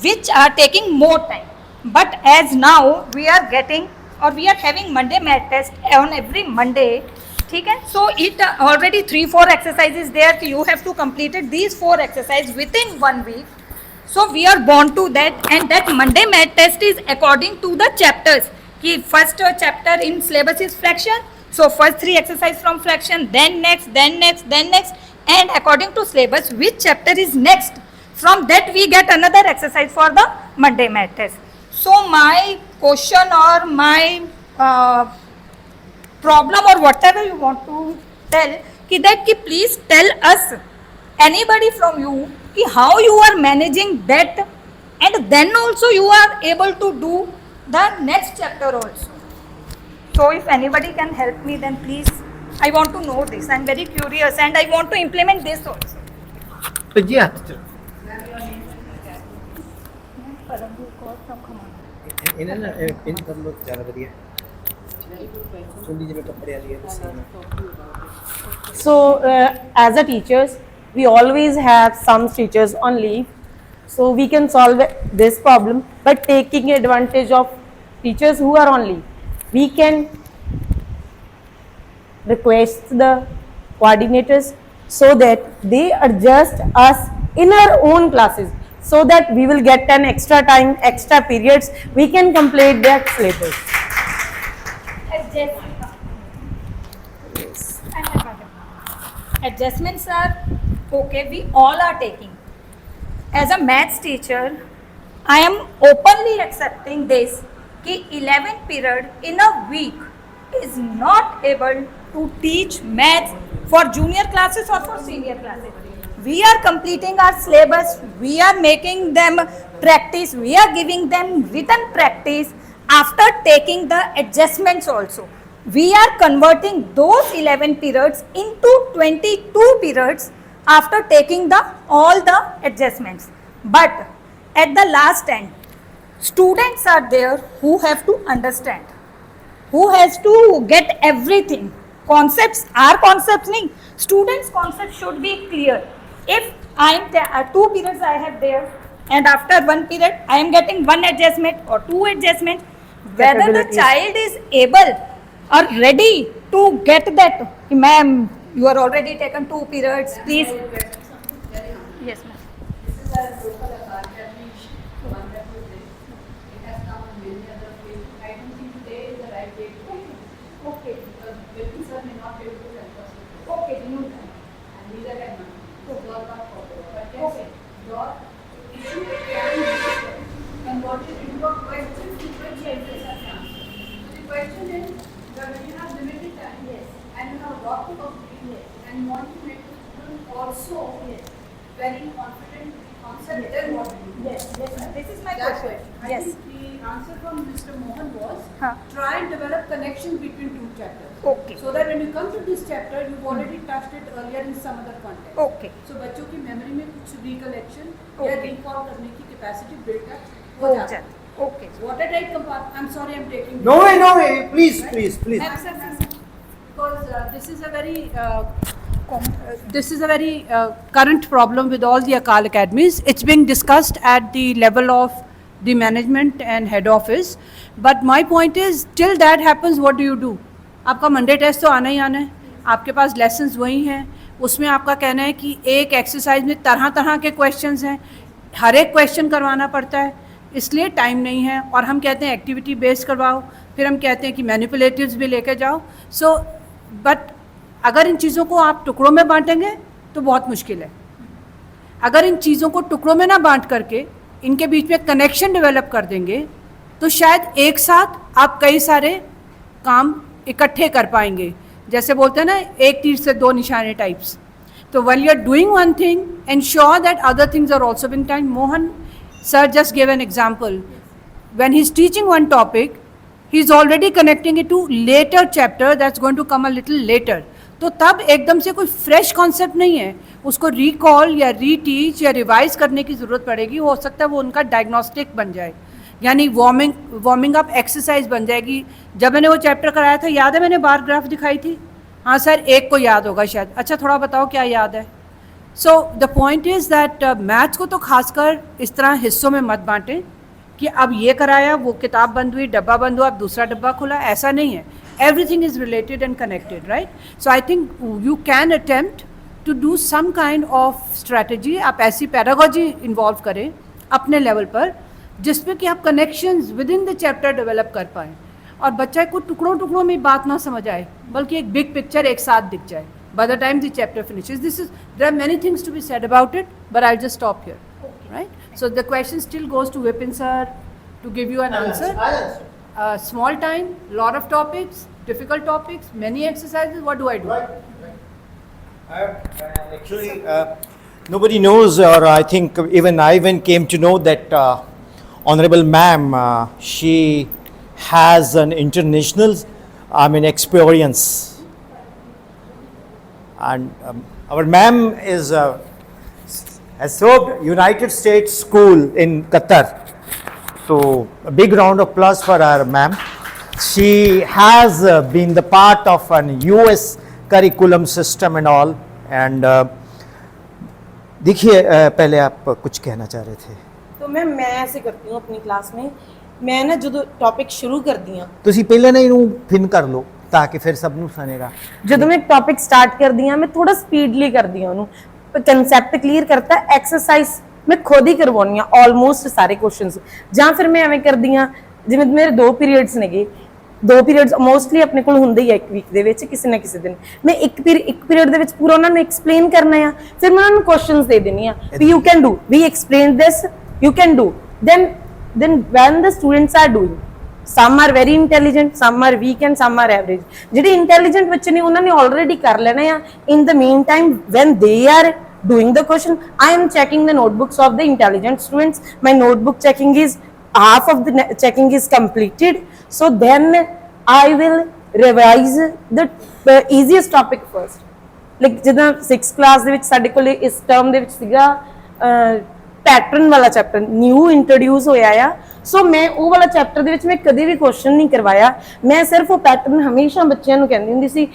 which are taking more time. But as now we are getting or we are having Monday math test on every Monday, okay? So it already 3-4 exercises there, so you have to complete these 4 exercises within 1 week. So we are bound to that, and that Monday math test is according to the chapters. Ki first chapter in syllabus is fraction, so first 3 exercise from fraction, then next, then next, then next, and according to syllabus which chapter is next, from that we get another exercise for the Monday math test. So my question or my problem or whatever you want to tell, ki please tell us, anybody from you, ki how you are managing that, and then also you are able to do the next chapter also. So if anybody can help me, then please, I want to know this. I am very curious and I want to implement this also. तो जी हाथ चलो. ਇਹਨਾਂ ਨਾਲ pin ਕਰ ਲੋ, ਜ਼ਿਆਦਾ ਵਧੀਆ. ਸੁਣੀ ਜਿਵੇਂ ਕੱਪੜੇ ਵਾਲੀ ਹੈ. So as a teachers, we always have some teachers on leave, so we can solve this problem by taking advantage of teachers who are on leave. We can request the coordinators so that they adjust us in our own classes, so that we will get an extra time, extra periods, we can complete that syllabus. Adjustments are okay, we all are taking. As a maths teacher, I am openly accepting this कि 11 period in a week is not able to teach maths for junior classes or for senior classes. We are completing our syllabus, we are making them practice, we are giving them written practice after taking the adjustments also. We are converting those 11 periods into 22 periods after taking all the adjustments. But at the last end, students are there who have to understand, who has to get everything. Concepts are concepts, nahi. Students' concepts should be clear. If I am 2 periods I have there, and after 1 period I am getting 1 adjustment or 2 adjustments, whether the child is able or ready to get that, ma'am You are already taken 2 periods. Please. Yes, ma'am. This is a local academy, one that you did. It has come on many other places. I don't think today is the right day to take it. Okay. Because Vipin sir may not be able to help us with this. Okay, remove that. And neither can I. So, you are not possible. But yes, your issue can be converted into a question to which everyone can answer. So, the question is, that when you have limited time, and you have a lot to complete, and you want to make the student also very confident with the concept, then what do you do? Yes, ma'am. This is my That's question. right. I Yes. think the answer from Mr. Mohan was Huh. try and develop connections between 2 chapters. Okay. So that when you come to this chapter, you've already touched it earlier in some other context. Okay. So बच्चों की memory में कुछ recollection या Okay. recall करने की capacity built up हो हो जाती है. जाती. Okay. What did I compare? I'm sorry, I'm taking. No way, please, please, please. Because this is a very current problem with all the Akal academies. It's being discussed at the level of the management and head office. But my point is, till that happens, what do you do? आपका Monday test तो आना ही आना है, आपके पास lessons वही हैं, उसमें आपका कहना है कि एक एक्सरसाइज में तरह तरह के क्वेश्चंस हैं, हर एक क्वेश्चन करवाना पड़ता है, इसलिए टाइम नहीं है. और हम कहते हैं एक्टिविटी बेस्ड करवाओ, फिर हम कहते हैं कि मैनिपुलेटिव्स भी लेके जाओ. सो बट अगर इन चीज़ों को आप टुकड़ों में बांटेंगे तो बहुत मुश्किल है. अगर इन चीज़ों को टुकड़ों में ना बांट करके इनके बीच में कनेक्शन डेवलप कर देंगे तो शायद एक साथ आप कई सारे काम इकट्ठे कर पाएंगे. जैसे बोलते हैं ना, एक तीर से 2 निशाने टाइप्स. तो when you are doing one thing, ensure that other things are also being time. Mohan sir just give an example. When he is teaching one topic, he is already connecting it to later chapter that's going to come a little later. तो तब एकदम से कोई fresh concept नहीं है, उसको recall या रीटीच या रिवाइज करने की ज़रूरत पड़ेगी. हो सकता है वो उनका डायग्नोस्टिक बन जाए, यानी वार्मिंग अप एक्सरसाइज बन जाएगी. जब मैंने वो चैप्टर कराया था, याद है मैंने बार ग्राफ दिखाई थी? हाँ सर, एक को याद होगा शायद. अच्छा, थोड़ा बताओ क्या याद है. So the point is that maths को तो खासकर इस तरह हिस्सों में मत बांटें कि अब ये कराया, वो किताब बंद हुई, डब्बा बंद हुआ, अब दूसरा डब्बा खुला. ऐसा नहीं है. Everything is related and connected, right? So I think you can attempt to do some kind of strategy. आप ऐसी पैरागोजी इन्वॉल्व करें अपने लेवल पर जिसमें कि आप connections with in the chapter develop कर पाएँ और बच्चा को टुकड़ों टुकड़ों में बात ना समझ आए, बल्कि एक बिग पिक्चर एक साथ दिख जाए by the time the chapter finishes. There are many things to be said about it, but I'll just stop here. Right? So the question still goes to Vipin sir to give you an answer. Small time, lot of topics, difficult topics, many exercises. What do I do? Actually, nobody knows, or I think even I came to know that Honorable Ma'am, she has an international, experience. And our ma'am has served United States School in Qatar. So a big round of applause for our ma'am. She has been the part of an US curriculum system and all. And देखिए, पहले आप कुछ कहना चाह रहे थे. तो मैं ऐसे करती हूँ अपनी क्लास में, मैं ना जो टॉपिक शुरू करती हूँ, ਤੁਸੀਂ ਪਹਿਲੇ ਨਾ ਇਹਨੂੰ ਫਿਨ ਕਰ ਲਓ ਤਾਂ ਕਿ ਫਿਰ ਸਭ ਨੂੰ ਸੁਣੇਗਾ. ਜਦੋਂ ਮੈਂ ਟੌਪਿਕ ਸਟਾਰਟ ਕਰਦੀ ਹਾਂ, ਮੈਂ ਥੋੜਾ ਸਪੀਡਲੀ ਕਰਦੀ ਹਾਂ ਉਹਨੂੰ. ਕਨਸੈਪਟ ਕਲੀਅਰ ਕਰਤਾ, ਐਕਸਰਸਾਈਜ਼ ਮੈਂ ਖੁਦ ਹੀ ਕਰਵਾਉਣੀ ਆ ਆਲਮੋਸਟ ਸਾਰੇ ਕੁਐਸਚਨਸ. ਜਾਂ ਫਿਰ ਮੈਂ ਐਵੇਂ ਕਰਦੀ ਹਾਂ, ਜਿਵੇਂ ਮੇਰੇ 2 ਪੀਰੀਅਡਸ ਨੇਗੇ, 2 ਪੀਰੀਅਡਸ ਮੋਸਟਲੀ ਆਪਣੇ ਕੋਲ ਹੁੰਦੇ ਹੀ ਆ ਇੱਕ ਵੀਕ ਦੇ ਵਿੱਚ, ਕਿਸੇ ਨਾ ਕਿਸੇ ਦਿਨ ਮੈਂ ਇੱਕ ਪੀਰੀਅਡ ਦੇ ਵਿੱਚ ਪੂਰਾ ਉਹਨਾਂ ਨੂੰ ਐਕਸਪਲੇਨ ਕਰਨਾ ਆ. ਫਿਰ ਮੈਂ ਉਹਨਾਂ ਨੂੰ ਕੁਐਸਚਨਸ ਦੇ ਦੇਣੀ ਆ ਵੀ you can do, we explain this, you can do. then when the students are doing, some are very intelligent, some are weak and some are average. ਜਿਹੜੇ intelligent ਬੱਚੇ ਨੇ ਉਹਨਾਂ ਨੇ already ਕਰ ਲੈਣਾ ਆ. In the meantime, when they are doing the question, I am checking the notebooks of the intelligent students. My notebook checking is half of the checking is completed. So then I will revise the easiest topic first. Like ਜਿੱਦਾਂ 6th class ਦੇ ਵਿੱਚ ਸਾਡੇ ਕੋਲ ਇਸ term ਦੇ ਵਿੱਚ ਸੀਗਾ pattern ਵਾਲਾ ਚੈਪਟਰ ਨਿਊ ਇੰਟਰੋਡਿਊਸ ਹੋਇਆ ਆ. ਸੋ ਮੈਂ ਉਹ ਵਾਲਾ ਚੈਪਟਰ ਦੇ ਵਿੱਚ ਮੈਂ ਕਦੇ ਵੀ ਕੁਐਸਚਨ ਨਹੀਂ ਕਰਵਾਇਆ. ਮੈਂ ਸਿਰਫ ਉਹ ਪੈਟਰਨ ਹਮੇਸ਼ਾ ਬੱਚਿਆਂ ਨੂੰ ਕਹਿੰਦੀ ਹੁੰਦੀ ਸੀ,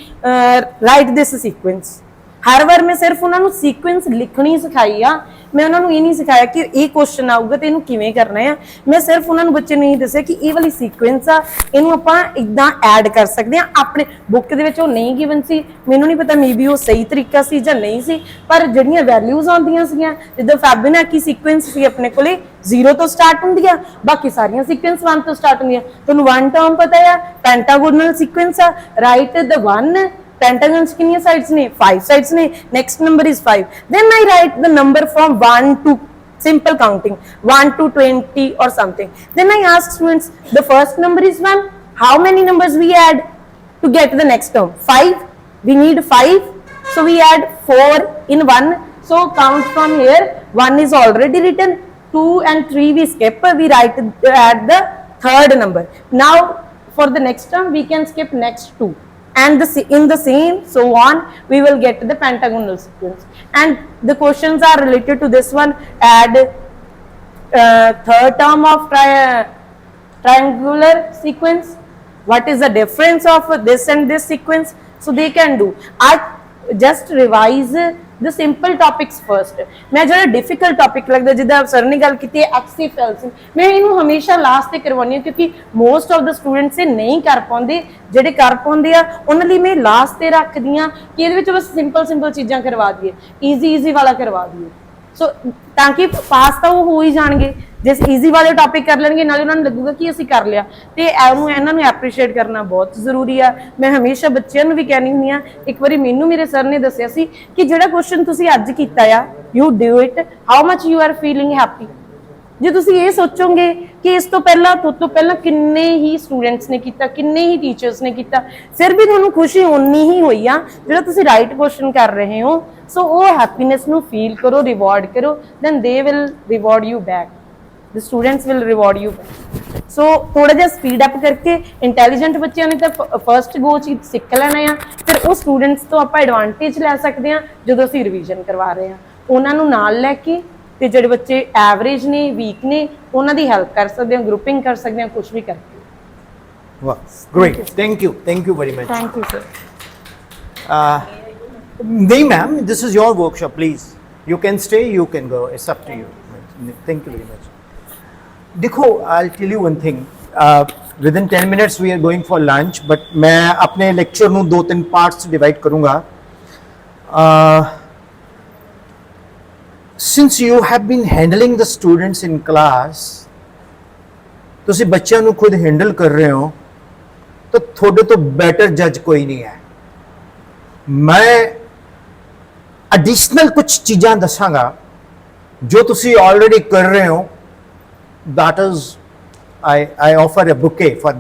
ਰਾਈਟ ਦਿਸ ਸੀਕੁਐਂਸ. ਹਰ ਵਾਰ ਮੈਂ ਸਿਰਫ ਉਹਨਾਂ ਨੂੰ ਸੀਕੁਐਂਸ ਲਿਖਣੀ ਸਿਖਾਈ ਆ. ਮੈਂ ਉਹਨਾਂ ਨੂੰ ਇਹ ਨਹੀਂ ਸਿਖਾਇਆ ਕਿ ਇਹ ਕੁਐਸਚਨ ਆਊਗਾ ਤੇ ਇਹਨੂੰ ਕਿਵੇਂ ਕਰਨਾ ਹੈ। ਮੈਂ ਸਿਰਫ ਉਹਨਾਂ ਨੂੰ ਬੱਚੇ ਨੂੰ ਇਹ ਦੱਸਿਆ ਕਿ ਇਹ ਵਾਲੀ ਸੀਕੁਐਂਸ ਆ, ਇਹਨੂੰ ਆਪਾਂ ਇਦਾਂ ਐਡ ਕਰ ਸਕਦੇ ਆ। ਆਪਣੇ ਬੁੱਕ ਦੇ ਵਿੱਚ ਉਹ ਨਹੀਂ ਗਿਵਨ ਸੀ, ਮੈਨੂੰ ਨਹੀਂ ਪਤਾ ਮੇਬੀ ਉਹ ਸਹੀ ਤਰੀਕਾ ਸੀ ਜਾਂ ਨਹੀਂ ਸੀ, ਪਰ ਜਿਹੜੀਆਂ ਵੈਲਿਊਜ਼ ਆਉਂਦੀਆਂ ਸੀਗੀਆਂ ਜਿੱਦਾਂ ਫੈਬੋਨਾਚੀ ਸੀਕੁਐਂਸ ਸੀ ਆਪਣੇ ਕੋਲੇ 0 ਤੋਂ ਸਟਾਰਟ ਹੁੰਦੀ ਆ, ਬਾਕੀ ਸਾਰੀਆਂ ਸੀਕੁਐਂਸ 1 ਤੋਂ ਸਟਾਰਟ ਹੁੰਦੀਆਂ। ਤੁਹਾਨੂੰ 1 ਟਰਮ ਪਤਾ ਆ, ਪੈਂਟਾਗੋਨਲ ਸੀਕੁਐਂਸ ਆ, ਰਾਈਟ ਦ 1 pentagons कितनी sides ने 5 sides ने, next number is 5, then I write the number from 1 to simple counting 1 to 20 or something, then I ask students the first number is 1, how many numbers we add to get the next term? 5, we need 5, so we add 4 in 1, so count from here, 1 is already written, 2 and 3 we skip, we write add the third number. Now for the next term we can skip next 2, and in the same so on we will get the pentagonal sequence, and the questions are related to this one. Add third term of triangular sequence, what is the difference of this and this sequence, so they can do. I just revise the simple topics first. मैं जो difficult topic लगता है जिदा sir ने गल की एक्सीफेल्स, मैं इनू हमेशा लास्ट ते करवानी है क्योंकि मोस्ट ऑफ द स्टूडेंट्स से नहीं कर पाते, ਜਿਹੜੇ ਕਰ ਪਾਉਂਦੇ ਆ ਉਹਨਾਂ ਲਈ ਮੈਂ ਲਾਸਟ ਤੇ ਰੱਖਦੀ ਆ ਕਿ ਇਹਦੇ ਵਿੱਚ ਬਸ ਸਿੰਪਲ ਚੀਜ਼ਾਂ ਕਰਵਾ ਦਈਏ, ਈਜ਼ੀ ਵਾਲਾ ਕਰਵਾ ਦਈਏ, ਸੋ ਤਾਂ ਕਿ ਪਾਸ ਤਾਂ ਉਹ ਹੋ ਹੀ ਜਾਣਗੇ। ਜੇ ਈਜ਼ੀ ਵਾਲੇ ਟੌਪਿਕ ਕਰ ਲੈਣਗੇ ਨਾਲੇ ਉਹਨਾਂ ਨੂੰ ਲੱਗੂਗਾ ਕਿ ਅਸੀਂ ਕਰ ਲਿਆ, ਤੇ ਇਹਨਾਂ ਨੂੰ ਐਪਰੀਸ਼ੀਏਟ ਕਰਨਾ ਬਹੁਤ ਜ਼ਰੂਰੀ ਆ। ਮੈਂ ਹਮੇਸ਼ਾ ਬੱਚਿਆਂ ਨੂੰ ਵੀ ਕਹਿੰਦੀ ਹੁੰਦੀ ਆ, ਇੱਕ ਵਾਰੀ ਮੈਨੂੰ ਮੇਰੇ ਸਰ ਨੇ ਦੱਸਿਆ ਸੀ ਕਿ ਜਿਹੜਾ ਕੁਐਸਚਨ ਤੁਸੀਂ ਅੱਜ ਕੀਤਾ ਆ, you do it, how much you are feeling happy. ਜੇ ਤੁਸੀਂ ਇਹ ਸੋਚੋਗੇ ਕਿ ਇਸ ਤੋਂ ਪਹਿਲਾਂ ਕਿੰਨੇ ਹੀ ਸਟੂਡੈਂਟਸ ਨੇ ਕੀਤਾ, ਕਿੰਨੇ ਹੀ ਟੀਚਰਸ ਨੇ ਕੀਤਾ, ਫਿਰ ਵੀ ਤੁਹਾਨੂੰ ਖੁਸ਼ੀ ਓਨੀ ਹੀ ਹੋਈ ਆ ਜਿਹੜਾ ਤੁਸੀਂ ਰਾਈਟ ਕੁਐਸਚਨ ਕਰ ਰਹੇ ਹੋ। ਸੋ ਉਹ ਹੈਪੀਨੈਸ ਨੂੰ ਫੀਲ ਕਰੋ, ਰਿਵਾਰਡ ਕਰੋ, then they will reward you back, the students will reward you back. So ਥੋੜਾ ਜਿਹਾ ਸਪੀਡ ਅਪ ਕਰਕੇ ਇੰਟੈਲੀਜੈਂਟ ਬੱਚਿਆਂ ਨੇ ਤਾਂ ਫਰਸਟ ਗੋ ਚੀਜ਼ ਸਿੱਖ ਲੈਣਾ ਆ, ਫਿਰ ਉਹ ਸਟੂਡੈਂਟਸ ਤੋਂ ਆਪਾਂ ਐਡਵਾਂਟੇਜ ਲੈ ਸਕਦੇ ਆ ਜਦੋਂ ਅਸੀਂ ਰਿਵੀਜ਼ਨ ਕਰਵਾ ਰਹੇ ਆ। ਉਹਨਾਂ ਨੂੰ ਨਾਲ ਲੈ ਕੇ ਤੇ ਜਿਹੜੇ ਬੱਚੇ ਐਵਰੇਜ ਨੇ, ਵੀਕ ਨੇ, ਉਹਨਾਂ ਦੀ ਹੈਲਪ ਕਰ ਸਕਦੇ ਹਾਂ, ਗਰੁੱਪਿੰਗ ਕਰ ਸਕਦੇ ਹਾਂ, ਕੁਝ ਵੀ ਕਰਕੇ। ਵਾਹ, great, thank you very much. Thank you sir. ਨਹੀਂ ma'am, this is your workshop, please you can stay, you can go, it's up to you. Thank you very much. देखो, I will tell you one thing, within 10 minutes we are going for lunch, but मैं अपने lecture ਨੂੰ 2-3 parts divide करूँगा। Since you have been handling the students in class, ਤੁਸੀਂ ਬੱਚਿਆਂ ਨੂੰ ਖੁਦ handle ਕਰ ਰਹੇ ਹੋ, ਤਾਂ ਤੁਹਾਡੇ ਤੋਂ ਬੈਟਰ ਜੱਜ ਕੋਈ ਨਹੀਂ ਹੈ। ਮੈਂ ਐਡੀਸ਼ਨਲ ਕੁਝ ਚੀਜ਼ਾਂ ਦੱਸਾਂਗਾ ਜੋ ਤੁਸੀਂ ਆਲਰੇਡੀ ਕਰ ਰਹੇ ਹੋ। That is, I offer a bouquet for that.